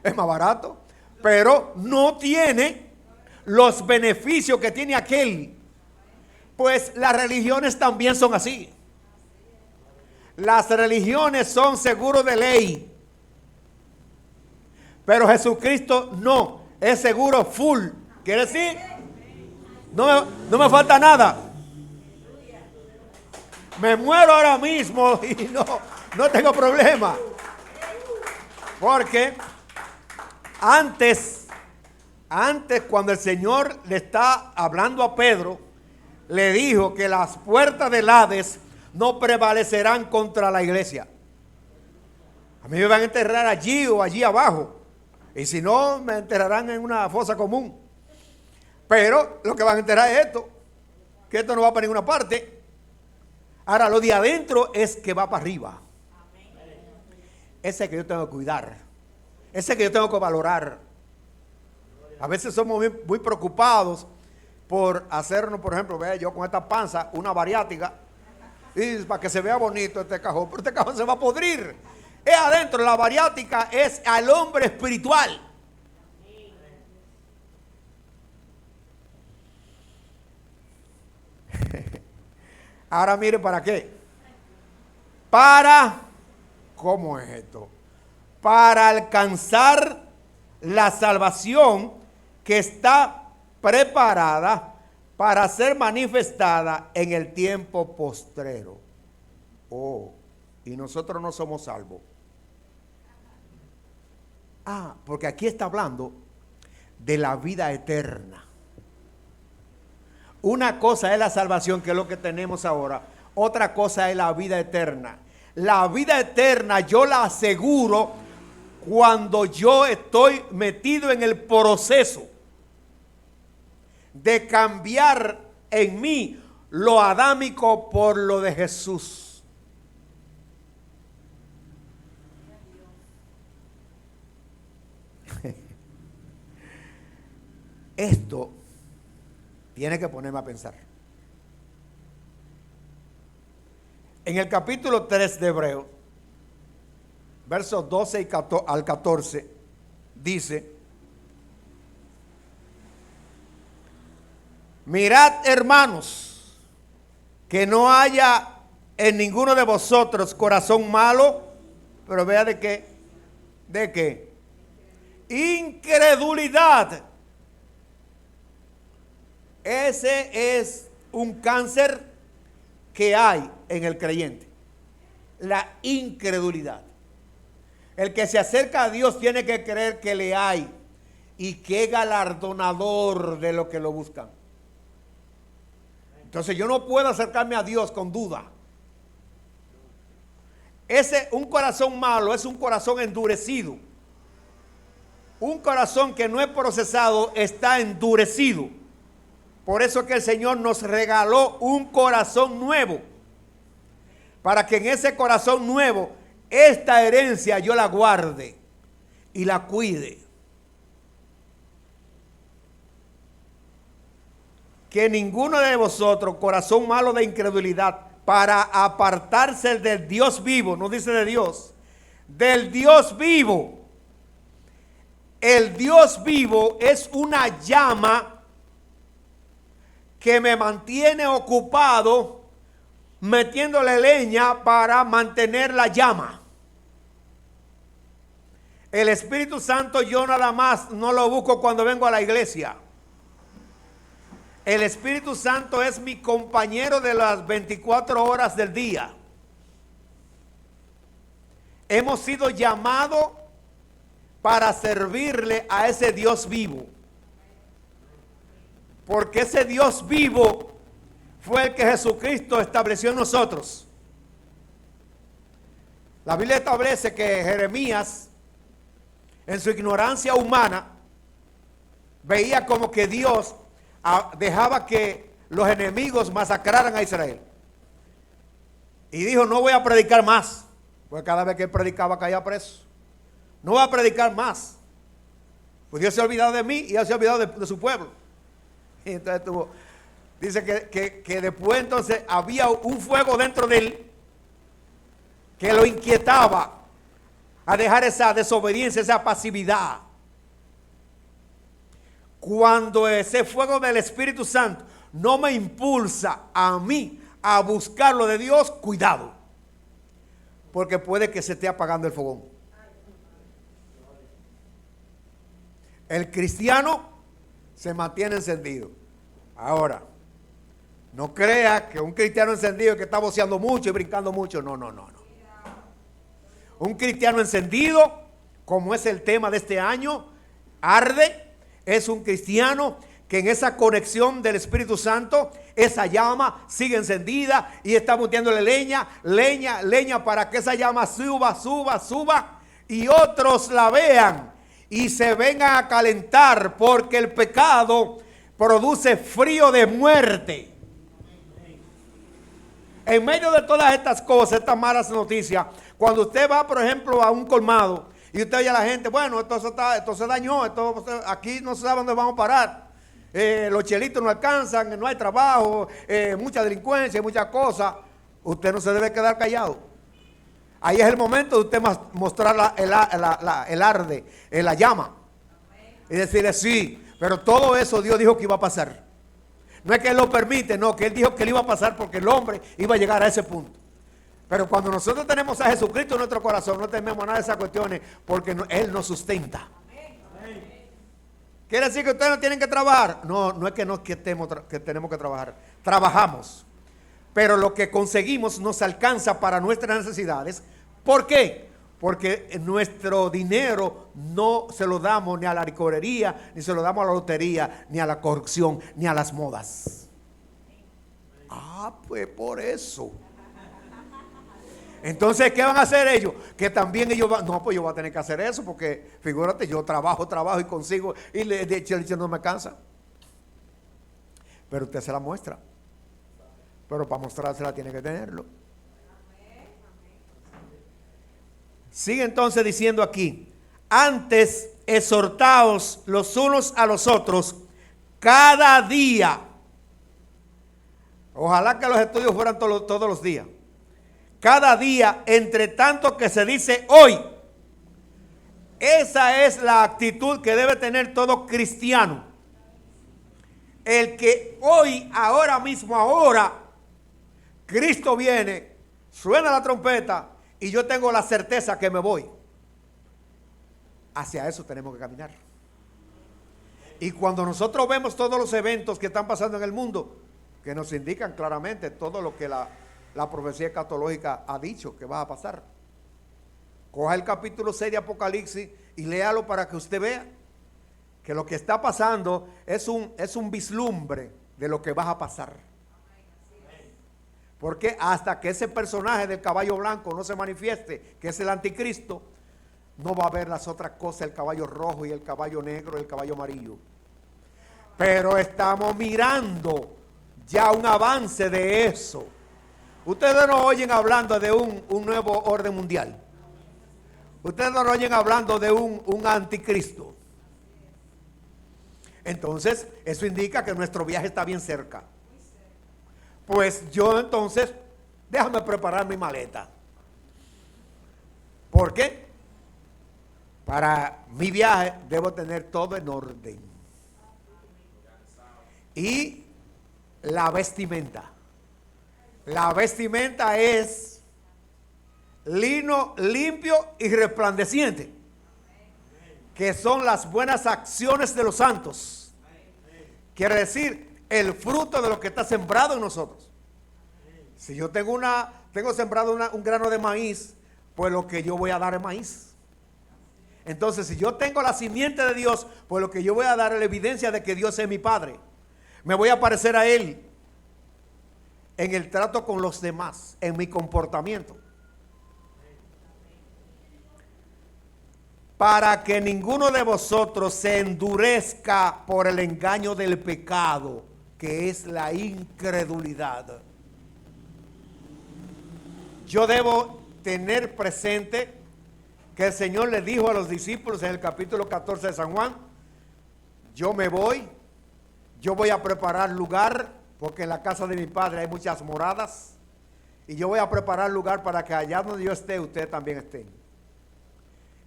S1: es más barato, pero no tiene los beneficios que tiene aquel. Pues las religiones también son así. Las religiones son seguros de ley. Pero Jesucristo no, es seguro full. ¿Quiere decir? No me falta nada. Me muero ahora mismo y no tengo problema. Porque antes cuando el Señor le está hablando a Pedro, le dijo que las puertas del Hades no prevalecerán contra la iglesia. A mí me van a enterrar allí o allí abajo. Y si no, me enterrarán en una fosa común. Pero lo que van a enterrar es esto, que esto no va para ninguna parte. Ahora, lo de adentro es que va para arriba. Ese que yo tengo que cuidar. Ese que yo tengo que valorar. A veces somos muy preocupados por hacernos, por ejemplo, vea yo con esta panza, una bariátrica, y para que se vea bonito este cajón, pero este cajón se va a podrir. Es adentro, la bariátrica es al hombre espiritual. Ahora mire para qué. ¿Cómo es esto? Para alcanzar la salvación que está preparada para ser manifestada en el tiempo postrero. Y nosotros no somos salvos. Porque aquí está hablando de la vida eterna. Una cosa es la salvación, que es lo que tenemos ahora. Otra cosa es la vida eterna. La vida eterna yo la aseguro cuando yo estoy metido en el proceso de cambiar en mí lo adámico por lo de Jesús. Esto tiene que ponerme a pensar. En el capítulo 3 de Hebreos, versos 12 al 14, dice: mirad, hermanos, que no haya en ninguno de vosotros corazón malo, pero vea de qué, incredulidad. Ese es un cáncer que hay en el creyente, la incredulidad. El que se acerca a Dios tiene que creer que le hay y que es galardonador de lo que lo buscan. Entonces yo no puedo acercarme a Dios con duda. Un corazón malo es un corazón endurecido. Un corazón que no es procesado está endurecido. Por eso que el Señor nos regaló un corazón nuevo, para que en ese corazón nuevo esta herencia yo la guarde y la cuide. Que ninguno de vosotros, corazón malo de incredulidad, para apartarse del Dios vivo, no dice de Dios, del Dios vivo. El Dios vivo es una llama que me mantiene ocupado metiéndole leña para mantener la llama. El Espíritu Santo yo nada más no lo busco cuando vengo a la iglesia. El Espíritu Santo es mi compañero de las 24 horas del día. Hemos sido llamados para servirle a ese Dios vivo. Porque ese Dios vivo fue el que Jesucristo estableció en nosotros. La Biblia establece que Jeremías, en su ignorancia humana, veía como que Dios dejaba que los enemigos masacraran a Israel. Y dijo: no voy a predicar más. Porque cada vez que él predicaba caía preso. No voy a predicar más. Pues Dios se ha olvidado de mí y Él se ha olvidado de su pueblo. Y entonces dice que después entonces había un fuego dentro de él que lo inquietaba a dejar esa desobediencia, esa pasividad. Cuando ese fuego del Espíritu Santo no me impulsa a mí a buscar lo de Dios, cuidado. porque puede que se esté apagando el fogón. El cristiano se mantiene encendido. Ahora, no crea que un cristiano encendido es que está voceando mucho y brincando mucho. No. Un cristiano encendido, como es el tema de este año, arde, es un cristiano que en esa conexión del Espíritu Santo, esa llama sigue encendida y está metiéndole leña para que esa llama suba y otros la vean y se vengan a calentar, porque el pecado produce frío de muerte. En medio de todas estas cosas, estas malas noticias, cuando usted va, por ejemplo, a un colmado y usted oye a la gente, bueno, esto se dañó, aquí no se sabe dónde vamos a parar. Los chelitos no alcanzan, no hay trabajo, mucha delincuencia, muchas cosas. Usted no se debe quedar callado. Ahí es el momento de usted mostrar el arde, la llama. Y decirle sí, pero todo eso Dios dijo que iba a pasar. No es que Él lo permite, no, que Él dijo que Él iba a pasar porque el hombre iba a llegar a ese punto. Pero cuando nosotros tenemos a Jesucristo en nuestro corazón, no tememos nada de esas cuestiones porque Él nos sustenta. ¿Quiere decir que ustedes no tienen que trabajar? No es que tenemos que trabajar. Trabajamos. Pero lo que conseguimos nos alcanza para nuestras necesidades. ¿Por qué? Porque nuestro dinero no se lo damos ni a la licorería, ni se lo damos a la lotería, ni a la corrupción, ni a las modas. Pues por eso. Entonces, ¿qué van a hacer ellos? Que también ellos van, pues yo voy a tener que hacer eso, porque figúrate, yo trabajo y consigo, y le no me cansa. Pero usted se la muestra. Pero para mostrársela tiene que tenerlo. Sigue entonces diciendo aquí: antes exhortaos los unos a los otros cada día. Ojalá que los estudios fueran todos los días. Cada día, entre tanto que se dice hoy. Esa es la actitud que debe tener todo cristiano. El que hoy, ahora mismo, Cristo viene, suena la trompeta y yo tengo la certeza que me voy. Hacia eso tenemos que caminar. Y cuando nosotros vemos todos los eventos que están pasando en el mundo, que nos indican claramente todo lo que la profecía escatológica ha dicho que va a pasar. Coja el capítulo 6 de Apocalipsis y léalo para que usted vea que lo que está pasando es un vislumbre de lo que va a pasar. Porque hasta que ese personaje del caballo blanco no se manifieste, que es el anticristo, no va a haber las otras cosas, el caballo rojo y el caballo negro y el caballo amarillo. Pero estamos mirando ya un avance de eso. Ustedes no oyen hablando de un nuevo orden mundial. Ustedes no oyen hablando de un anticristo. Entonces, eso indica que nuestro viaje está bien cerca. Pues yo entonces, déjame preparar mi maleta. ¿Por qué? Para mi viaje debo tener todo en orden. Y la vestimenta. La vestimenta es lino limpio y resplandeciente, que son las buenas acciones de los santos. Quiere decir, el fruto de lo que está sembrado en nosotros. Si yo tengo sembrado un grano de maíz, pues lo que yo voy a dar es maíz. Entonces, si yo tengo la simiente de Dios, pues lo que yo voy a dar es la evidencia de que Dios es mi Padre. Me voy a parecer a Él en el trato con los demás, en mi comportamiento. Para que ninguno de vosotros se endurezca por el engaño del pecado, que es la incredulidad. Yo debo tener presente que el Señor le dijo a los discípulos en el capítulo 14 de San Juan: yo me voy, yo voy a preparar lugar, porque en la casa de mi Padre hay muchas moradas, y yo voy a preparar lugar para que allá donde yo esté, ustedes también estén.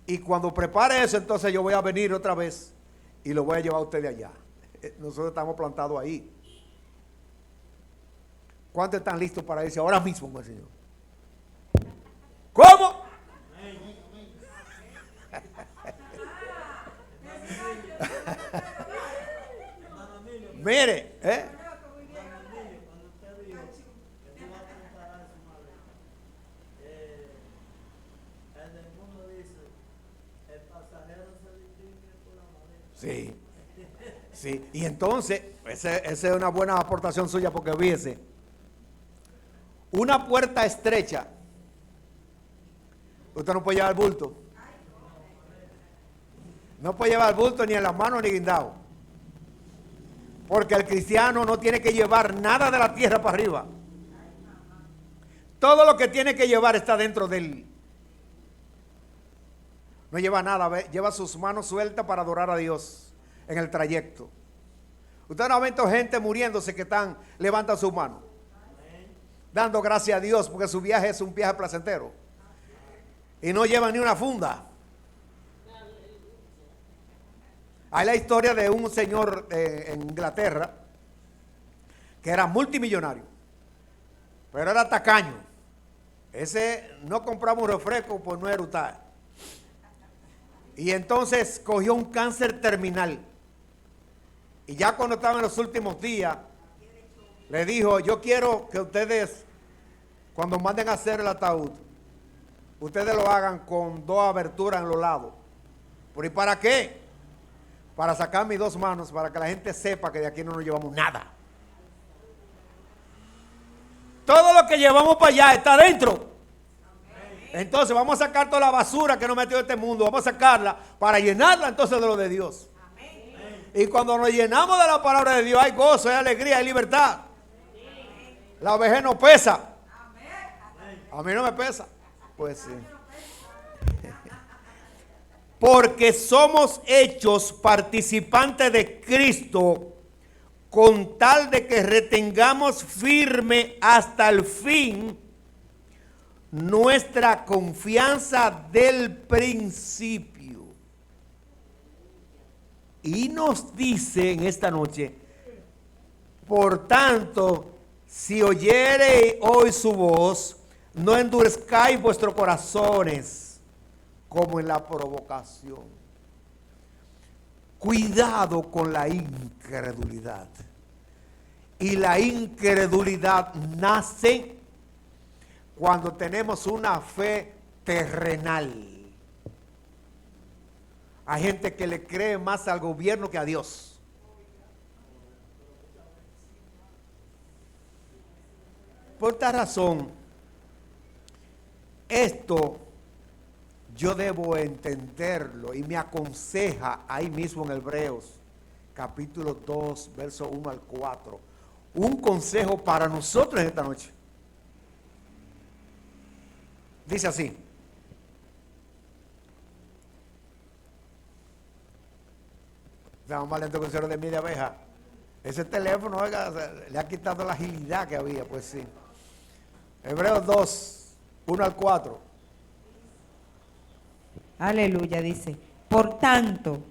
S1: Y cuando prepare eso, entonces yo voy a venir otra vez y lo voy a llevar a ustedes allá. Nosotros estamos plantados ahí. ¿Cuántos están listos para irse ahora mismo con el Señor? ¿Cómo? Mire, sí, sí. Y entonces, esa es una buena aportación suya porque fíjese, una puerta estrecha, usted no puede llevar bulto. No puede llevar bulto ni en las manos ni guindado. Porque el cristiano no tiene que llevar nada de la tierra para arriba. Todo lo que tiene que llevar está dentro de él. No lleva nada, lleva sus manos sueltas para adorar a Dios en el trayecto. Usted no ha visto gente muriéndose que levantan sus manos, dando gracias a Dios porque su viaje es un viaje placentero. Y no llevan ni una funda. Hay la historia de un señor en Inglaterra que era multimillonario, pero era tacaño. Ese no compraba un refresco por no erutar. Y entonces cogió un cáncer terminal. Y ya cuando estaba en los últimos días, le dijo, yo quiero que ustedes, cuando manden a hacer el ataúd, ustedes lo hagan con 2 aberturas en los lados. ¿Pero y para qué? Para sacar mis 2 manos, para que la gente sepa que de aquí no nos llevamos nada. Todo lo que llevamos para allá está dentro. Entonces vamos a sacar toda la basura que nos metió este mundo, vamos a sacarla para llenarla entonces de lo de Dios. Y cuando nos llenamos de la palabra de Dios hay gozo, hay alegría, hay libertad. La vejez no pesa. A mí no me pesa. Pues sí. Porque somos hechos participantes de Cristo con tal de que retengamos firme hasta el fin nuestra confianza del principio. Y nos dice en esta noche, por tanto, si oyereis hoy su voz, no endurezcáis vuestros corazones como en la provocación. Cuidado con la incredulidad. Y la incredulidad nace cuando tenemos una fe terrenal. Hay gente que le cree más al gobierno que a Dios. Por esta razón, esto yo debo entenderlo y me aconseja ahí mismo en Hebreos, capítulo 2, verso 1 al 4. Un consejo para nosotros esta noche. Dice así. Estamos más lento que el cero de mí de abeja. Ese teléfono, oiga, le ha quitado la agilidad que había, pues sí. Hebreos 2, 1 al 4.
S2: Aleluya, dice. Por tanto,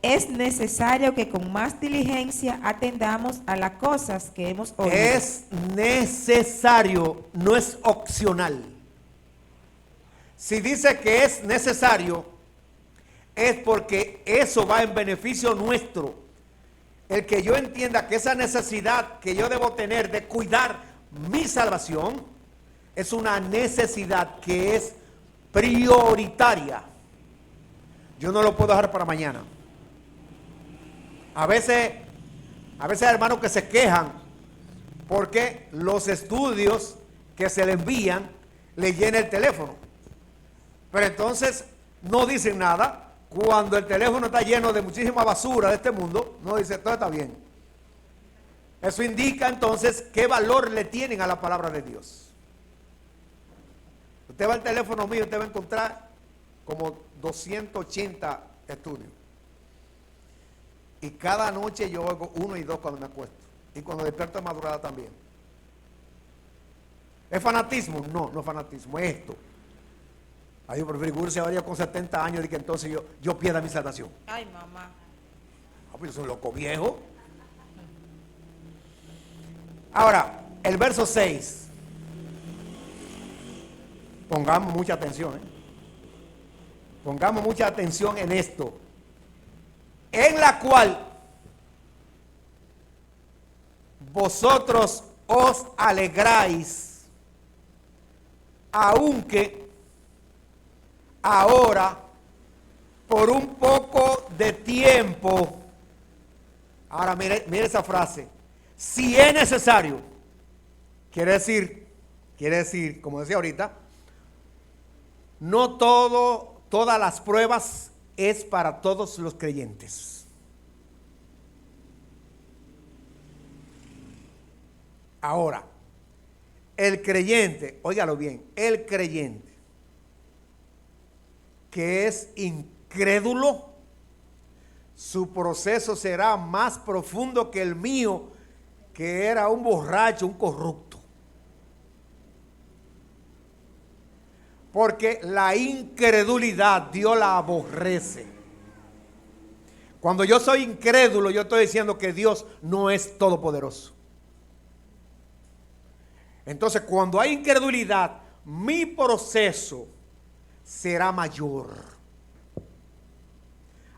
S2: es necesario que con más diligencia atendamos a las cosas que hemos oído.
S1: Es necesario, no es opcional. Si dice que es necesario, es porque eso va en beneficio nuestro. El que yo entienda que esa necesidad que yo debo tener de cuidar mi salvación es una necesidad que es prioritaria. Yo no lo puedo dejar para mañana. A veces hay hermanos que se quejan porque los estudios que se le envían le llena el teléfono. Pero entonces no dicen nada. Cuando el teléfono está lleno de muchísima basura de este mundo, no dice, todo está bien. Eso indica entonces qué valor le tienen a la palabra de Dios. Usted va al teléfono mío, usted va a encontrar como 280 estudios. Y cada noche yo oigo 1 y 2 cuando me acuesto. Y cuando despierto de madrugada también. ¿Es fanatismo? No, no es fanatismo, es esto. Ay, yo prefiero irse ahora con 70 años y que entonces yo pierda mi salvación.
S2: Ay, mamá.
S1: Ah, pues yo soy loco viejo. Ahora, el verso 6. Pongamos mucha atención, Pongamos mucha atención en esto. En la cual vosotros os alegráis, aunque ahora, por un poco de tiempo, ahora mire esa frase, si es necesario, quiere decir, como decía ahorita, no todas las pruebas es para todos los creyentes. Ahora, el creyente, óigalo bien, el creyente que es incrédulo, su proceso será más profundo que el mío, que era un borracho, un corrupto. Porque la incredulidad Dios la aborrece. Cuando yo soy incrédulo, yo estoy diciendo que Dios no es todopoderoso. Entonces, cuando hay incredulidad, mi proceso será mayor.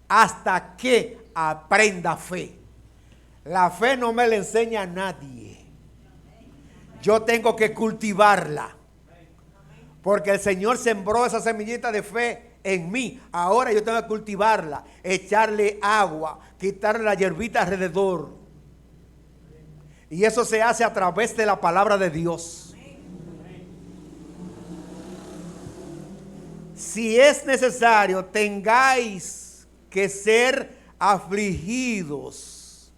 S1: Hasta que aprenda fe. La fe no me la enseña a nadie. Yo tengo que cultivarla. Porque el Señor sembró esa semillita de fe en mí. Ahora yo tengo que cultivarla, echarle agua, quitarle la hierbita alrededor. Y eso se hace a través de la palabra de Dios. Si es necesario, tengáis que ser afligidos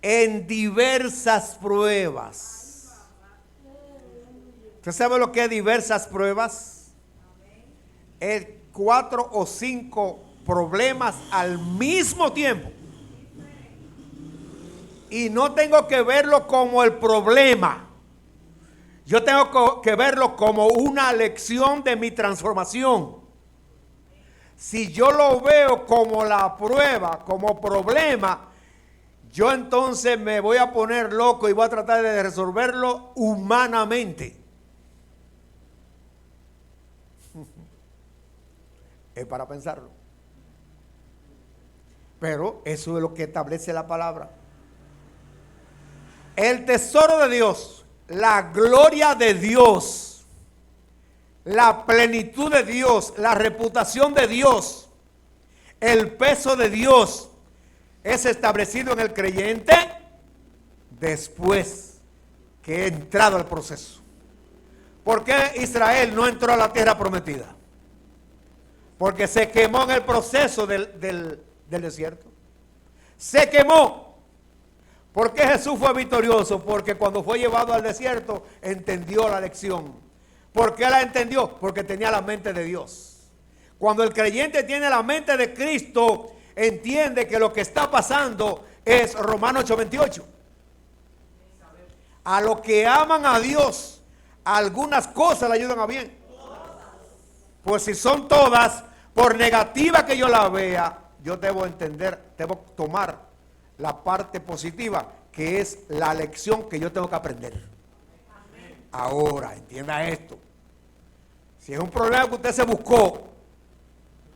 S1: en diversas pruebas. ¿Usted sabe lo que es diversas pruebas? Es 4 o 5 problemas al mismo tiempo. Y no tengo que verlo como el problema. Yo tengo que verlo como una lección de mi transformación. Si yo lo veo como la prueba, como problema, yo entonces me voy a poner loco y voy a tratar de resolverlo humanamente. Es para pensarlo. Pero eso es lo que establece la palabra. El tesoro de Dios, la gloria de Dios, la plenitud de Dios, la reputación de Dios, el peso de Dios es establecido en el creyente después que he entrado al proceso. ¿Por qué Israel no entró a la tierra prometida? Porque se quemó en el proceso del desierto. Se quemó. ¿Por qué Jesús fue victorioso? Porque cuando fue llevado al desierto entendió la lección. ¿Por qué la entendió? Porque tenía la mente de Dios. Cuando el creyente tiene la mente de Cristo, entiende que lo que está pasando es Romanos 8:28. A los que aman a Dios, algunas cosas le ayudan a bien. Pues si son todas, por negativa que yo la vea, yo debo entender, debo tomar la parte positiva, que es la lección que yo tengo que aprender. Amén. Ahora, entienda esto. Si es un problema que usted se buscó,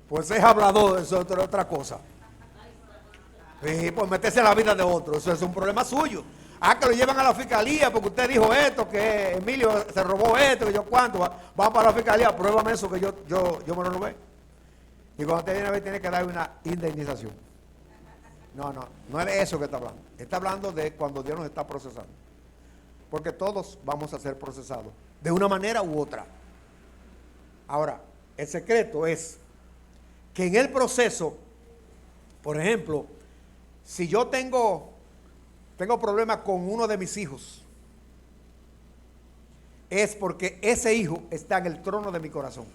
S1: pues es hablador, eso es otra cosa. Y pues meterse en la vida de otro, eso es un problema suyo. Que lo llevan a la fiscalía porque usted dijo esto, que Emilio se robó esto, que yo cuánto, va para la fiscalía, pruébame eso que yo me lo robé. Y cuando usted viene a ver, tiene que dar una indemnización. No es de eso que está hablando. Está hablando de cuando Dios nos está procesando. Porque todos vamos a ser procesados, de una manera u otra. Ahora, el secreto es que en el proceso, por ejemplo, si yo tengo problemas con uno de mis hijos, es porque ese hijo está en el trono de mi corazón.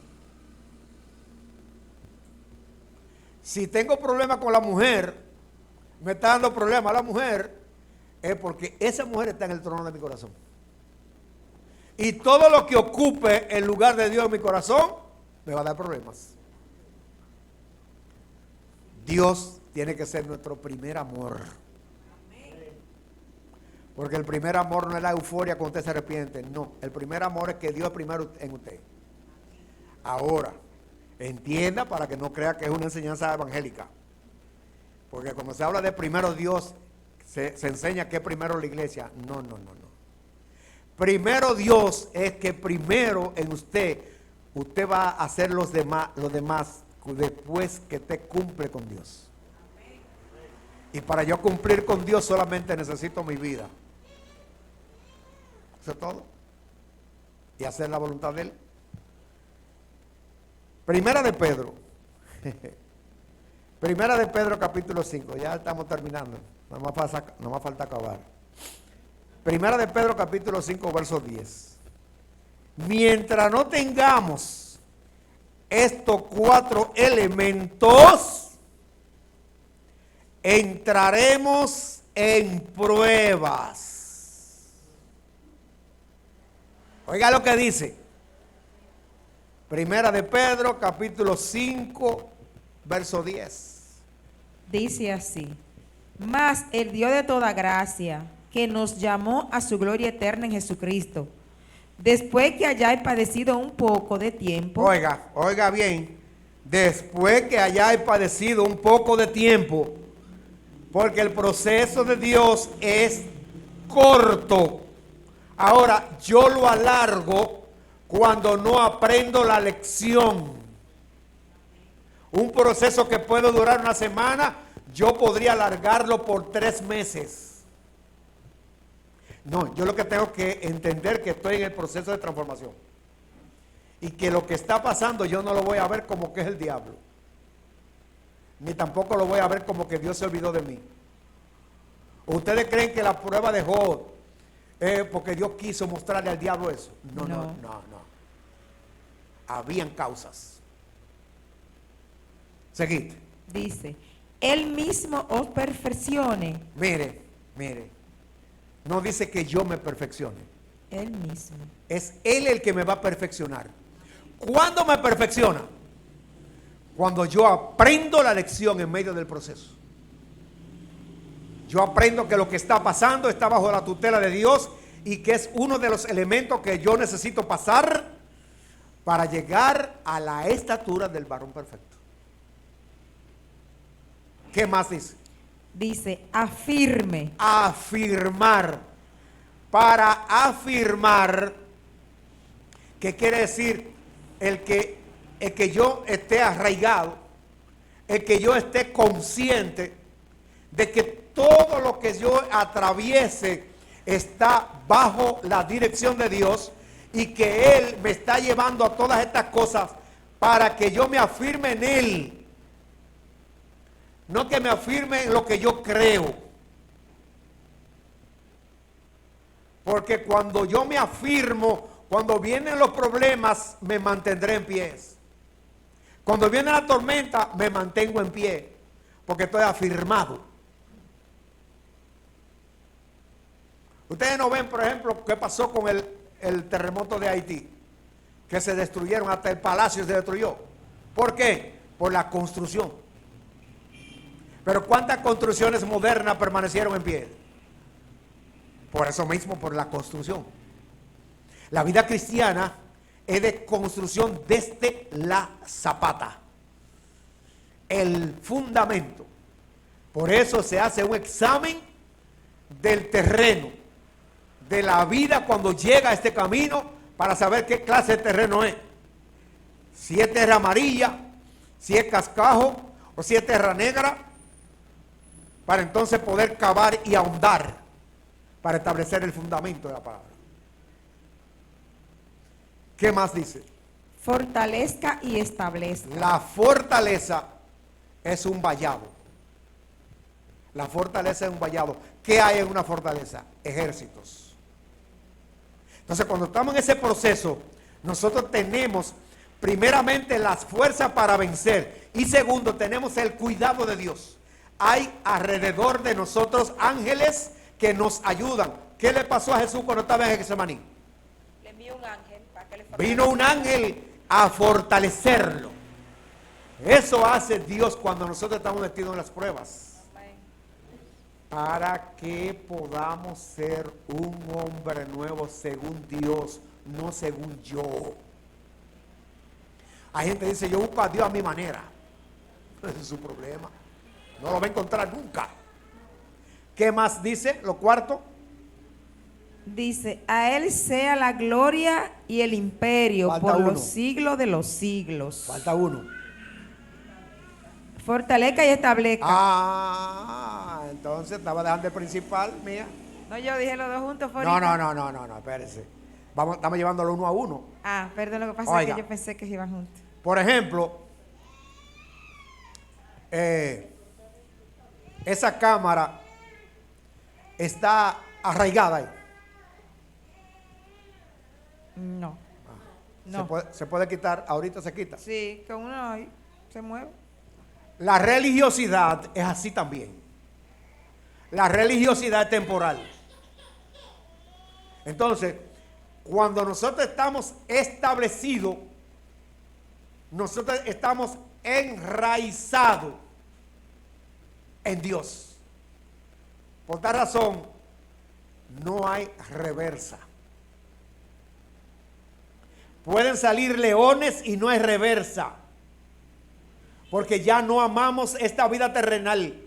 S1: Si tengo problemas con la mujer, me está dando problemas a la mujer, es porque esa mujer está en el trono de mi corazón. Y todo lo que ocupe el lugar de Dios en mi corazón, me va a dar problemas. Dios tiene que ser nuestro primer amor. Porque el primer amor no es la euforia cuando usted se arrepiente. No, el primer amor es que Dios es primero en usted. Ahora, entienda para que no crea que es una enseñanza evangélica. Porque cuando se habla de primero Dios, se enseña que es primero la iglesia. No. Primero Dios es que primero en usted va a hacer los demás después que usted cumple con Dios. Y para yo cumplir con Dios solamente necesito mi vida. Eso es todo. Y hacer la voluntad de Él. Primera de Pedro. Primera de Pedro capítulo 5. Ya estamos terminando. No más falta acabar. Primera de Pedro capítulo 5 verso 10. Mientras no tengamos estos 4 elementos, entraremos en pruebas. Oiga lo que dice. Primera de Pedro, capítulo 5, verso 10.
S2: Dice así: mas el Dios de toda gracia, que nos llamó a su gloria eterna en Jesucristo, después que hayáis padecido un poco de tiempo.
S1: Oiga bien, después que hayáis padecido un poco de tiempo, porque el proceso de Dios es corto. Ahora, yo lo alargo cuando no aprendo la lección. Un proceso que puede durar una semana, yo podría alargarlo por 3 meses. No, yo lo que tengo que entender que estoy en el proceso de transformación. Y que lo que está pasando yo no lo voy a ver como que es el diablo. Ni tampoco lo voy a ver como que Dios se olvidó de mí. ¿Ustedes creen que la prueba de Job es porque Dios quiso mostrarle al diablo eso? No. Habían causas. Seguid.
S2: Dice: Él mismo os perfeccione.
S1: Mire. No dice que yo me perfeccione.
S2: Él mismo.
S1: Es Él el que me va a perfeccionar. ¿Cuándo me perfecciona? Cuando yo aprendo la lección en medio del proceso. Yo aprendo que lo que está pasando está bajo la tutela de Dios y que es uno de los elementos que yo necesito pasar para llegar a la estatura del varón perfecto. ¿Qué más dice?
S2: Dice: afirme.
S1: Afirmar. Para afirmar, ¿qué quiere decir? El que yo esté arraigado, el que yo esté consciente de que todo lo que yo atraviese está bajo la dirección de Dios y que Él me está llevando a todas estas cosas para que yo me afirme en Él. No que me afirme en lo que yo creo. Porque cuando yo me afirmo, cuando vienen los problemas, me mantendré en pie. Cuando viene la tormenta, me mantengo en pie. Porque estoy afirmado. Ustedes no ven, por ejemplo, qué pasó con el terremoto de Haití. Que se destruyeron, hasta el palacio se destruyó. ¿Por qué? Por la construcción. Pero ¿cuántas construcciones modernas permanecieron en pie? Por eso mismo, por la construcción. La vida cristiana es de construcción desde la zapata. El fundamento. Por eso se hace un examen del terreno, de la vida cuando llega a este camino, para saber qué clase de terreno es. Si es tierra amarilla, si es cascajo o si es tierra negra, para entonces poder cavar y ahondar para establecer el fundamento de la palabra. ¿Qué más dice?
S2: Fortalezca y establezca.
S1: La fortaleza es un vallado. La fortaleza es un vallado. ¿Qué hay en una fortaleza? Ejércitos. Entonces, cuando estamos en ese proceso, nosotros tenemos primeramente las fuerzas para vencer y segundo, tenemos el cuidado de Dios. Hay alrededor de nosotros ángeles que nos ayudan. ¿Qué le pasó a Jesús cuando estaba en Getsemaní?
S2: Le envió un ángel para que le
S1: Vino un ángel a fortalecerlo. Eso hace Dios cuando nosotros estamos metidos en las pruebas. para que podamos ser un hombre nuevo según Dios, no según yo. Hay gente que dice, yo busco a Dios a mi manera. Ese es su problema. No lo va a encontrar nunca. ¿Qué más dice? Lo cuarto.
S2: Dice, a Él sea la gloria y el imperio
S1: Falta
S2: por
S1: uno.
S2: los siglos de los siglos.
S1: Falta uno.
S2: Fortalezca y establezca.
S1: Entonces estaba dejando el principal, mía.
S2: No, yo dije los dos juntos.
S1: No, espérese. Estamos llevándolo uno a uno.
S2: Perdón, lo que pasa
S1: Oiga.
S2: es que yo pensé que iban juntos.
S1: Por ejemplo, esa cámara está arraigada ahí.
S2: No. No.
S1: Se puede quitar, ahorita se quita.
S2: Sí, con uno ahí se mueve.
S1: La religiosidad es así también. La religiosidad es temporal. Entonces, cuando nosotros estamos establecidos, nosotros estamos enraizados en Dios. Por tal razón, no hay reversa. Pueden salir leones y no hay reversa. Porque ya no amamos esta vida terrenal.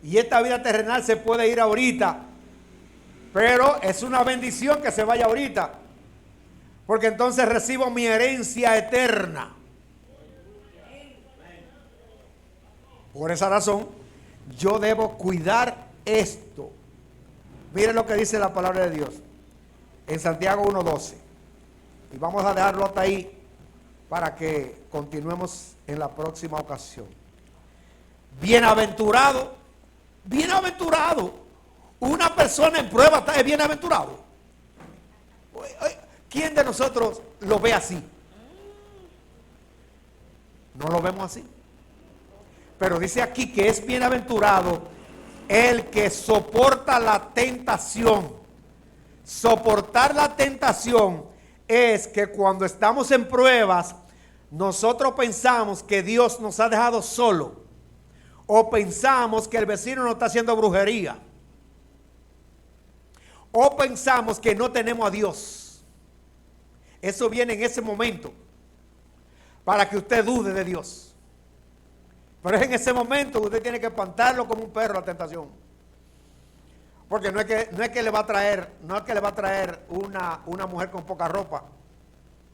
S1: Y esta vida terrenal se puede ir ahorita. Pero es una bendición que se vaya ahorita. Porque entonces recibo mi herencia eterna. Por esa razón, yo debo cuidar esto. Miren lo que dice la palabra de Dios. En Santiago 1:12. Y vamos a dejarlo hasta ahí para que continuemos en la próxima ocasión. Bienaventurado, bienaventurado. Una persona en prueba es bienaventurado. ¿Quién de nosotros lo ve así? No lo vemos así. Pero dice aquí que es bienaventurado el que soporta la tentación. Soportar la tentación es que cuando estamos en pruebas, nosotros pensamos que Dios nos ha dejado solo, o pensamos que el vecino nos está haciendo brujería, o pensamos que no tenemos a Dios. Eso viene en ese momento para que usted dude de Dios. Pero es en ese momento que usted tiene que espantarlo como un perro la tentación. Porque no es que le va a traer una mujer con poca ropa.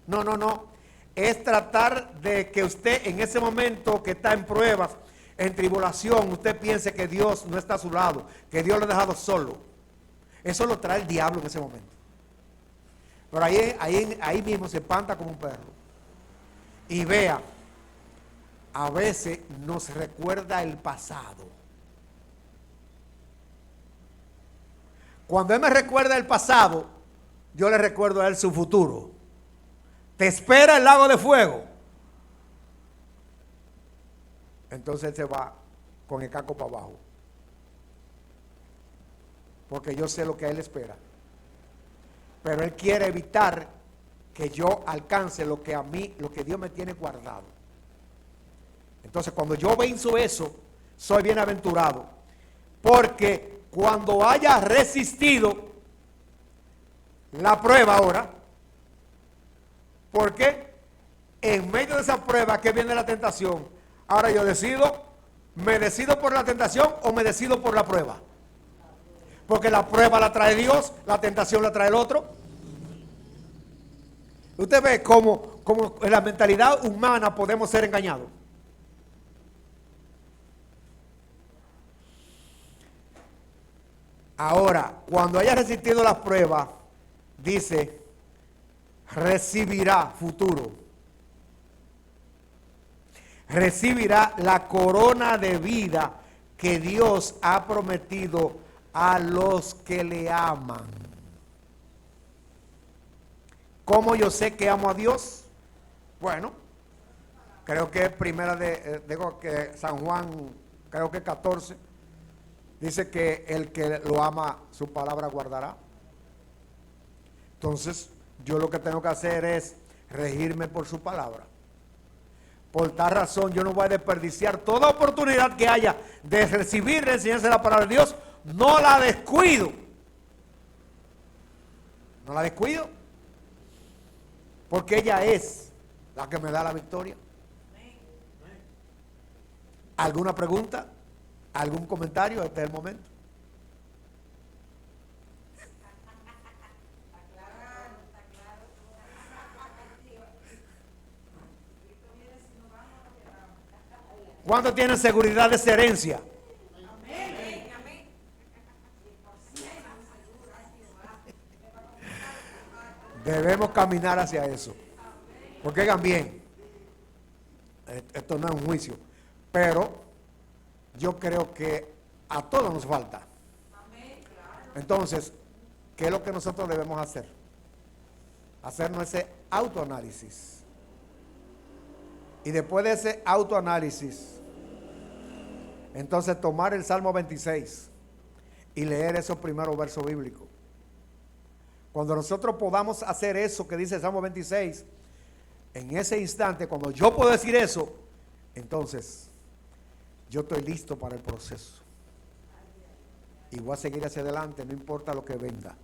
S1: No. Es tratar de que usted en ese momento que está en pruebas, en tribulación, usted piense que Dios no está a su lado, que Dios lo ha dejado solo. Eso lo trae el diablo en ese momento. Pero ahí mismo se espanta como un perro. Y vea, a veces nos recuerda el pasado. Cuando Él me recuerda el pasado, yo le recuerdo a Él su futuro. Te espera el lago de fuego. Entonces Él se va con el caco para abajo. Porque yo sé lo que a Él espera. Pero Él quiere evitar que yo alcance lo que Dios me tiene guardado. Entonces cuando yo venzo eso, soy bienaventurado. Porque cuando haya resistido la prueba ahora, porque en medio de esa prueba que viene la tentación, ahora yo ¿me decido por la tentación o me decido por la prueba? Porque la prueba la trae Dios, la tentación la trae el otro. Usted ve cómo en la mentalidad humana podemos ser engañados. Ahora, cuando haya resistido la prueba, dice, recibirá futuro. Recibirá la corona de vida que Dios ha prometido a los que le aman. ¿Cómo yo sé que amo a Dios? Bueno, creo que que San Juan, creo que 14, dice que el que lo ama, su palabra guardará. Entonces, yo lo que tengo que hacer es regirme por su palabra. Por tal razón yo no voy a desperdiciar toda oportunidad que haya de recibir la enseñanza de la palabra de Dios. No la descuido. No la descuido. Porque ella es la que me da la victoria. ¿Alguna pregunta? ¿Algún comentario? Este es el momento. ¿Cuántos tienen seguridad de esa herencia? Debemos caminar hacia eso. Porque oigan bien, esto no es un juicio, pero yo creo que a todos nos falta. Entonces, ¿qué es lo que nosotros debemos hacer? Hacernos ese autoanálisis. Y después de ese autoanálisis, entonces tomar el Salmo 26 y leer esos primeros versos bíblicos. Cuando nosotros podamos hacer eso que dice el Salmo 26, en ese instante, cuando yo puedo decir eso, entonces yo estoy listo para el proceso. Y voy a seguir hacia adelante, no importa lo que venga.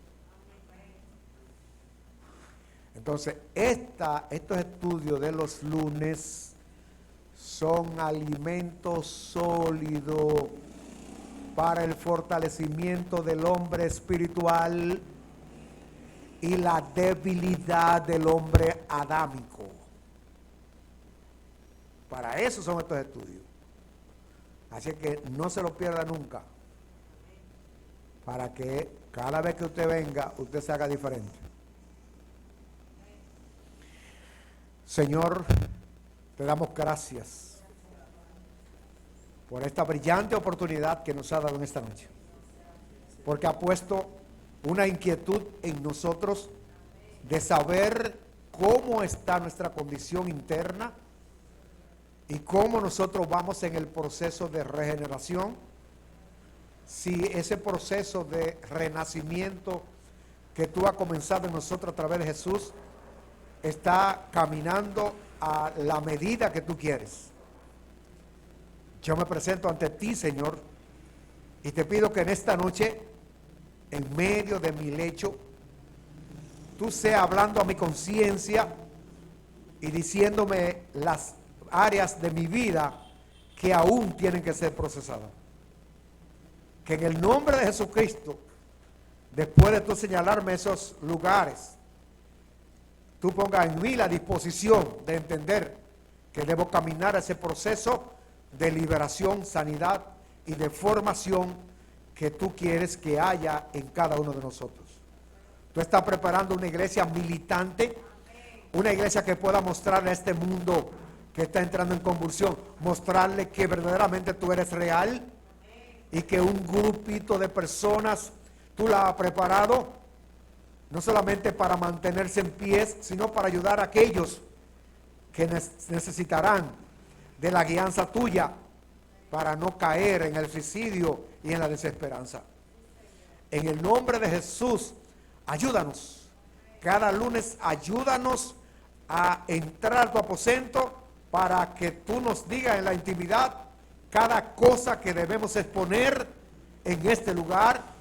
S1: Entonces, estos estudios de los lunes son alimentos sólidos para el fortalecimiento del hombre espiritual y la debilidad del hombre adámico. Para eso son estos estudios. Así que no se lo pierda nunca. Para que cada vez que usted venga, usted se haga diferente. Señor, te damos gracias por esta brillante oportunidad que nos ha dado en esta noche. Porque ha puesto una inquietud en nosotros de saber cómo está nuestra condición interna y cómo nosotros vamos en el proceso de regeneración. Si ese proceso de renacimiento que tú has comenzado en nosotros a través de Jesús está caminando a la medida que tú quieres. Yo me presento ante ti, Señor, y te pido que en esta noche, en medio de mi lecho, tú seas hablando a mi conciencia y diciéndome las áreas de mi vida que aún tienen que ser procesadas. Que en el nombre de Jesucristo, después de tú señalarme esos lugares, tú pongas en mí la disposición de entender que debo caminar ese proceso de liberación, sanidad y de formación que tú quieres que haya en cada uno de nosotros. Tú estás preparando una iglesia militante, una iglesia que pueda mostrarle a este mundo que está entrando en convulsión, mostrarle que verdaderamente tú eres real y que un grupito de personas tú la has preparado no solamente para mantenerse en pie, sino para ayudar a aquellos que necesitarán de la guianza tuya para no caer en el suicidio y en la desesperanza. En el nombre de Jesús, ayúdanos. Cada lunes ayúdanos a entrar a tu aposento para que tú nos digas en la intimidad cada cosa que debemos exponer en este lugar,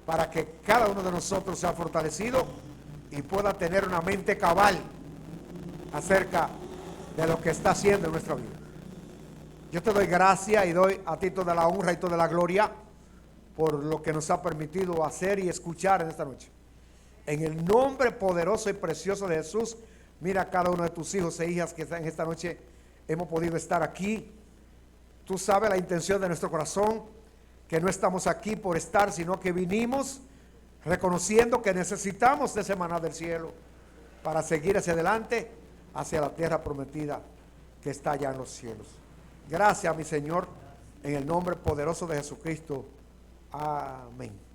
S1: para que cada uno de nosotros sea fortalecido y pueda tener una mente cabal acerca de lo que está haciendo en nuestra vida. Yo te doy gracias y doy a ti toda la honra y toda la gloria por lo que nos ha permitido hacer y escuchar en esta noche. En el nombre poderoso y precioso de Jesús, mira a cada uno de tus hijos e hijas que en esta noche hemos podido estar aquí. Tú sabes la intención de nuestro corazón, que no estamos aquí por estar, sino que vinimos reconociendo que necesitamos de ese maná del cielo para seguir hacia adelante, hacia la tierra prometida que está allá en los cielos. Gracias, mi Señor, en el nombre poderoso de Jesucristo. Amén.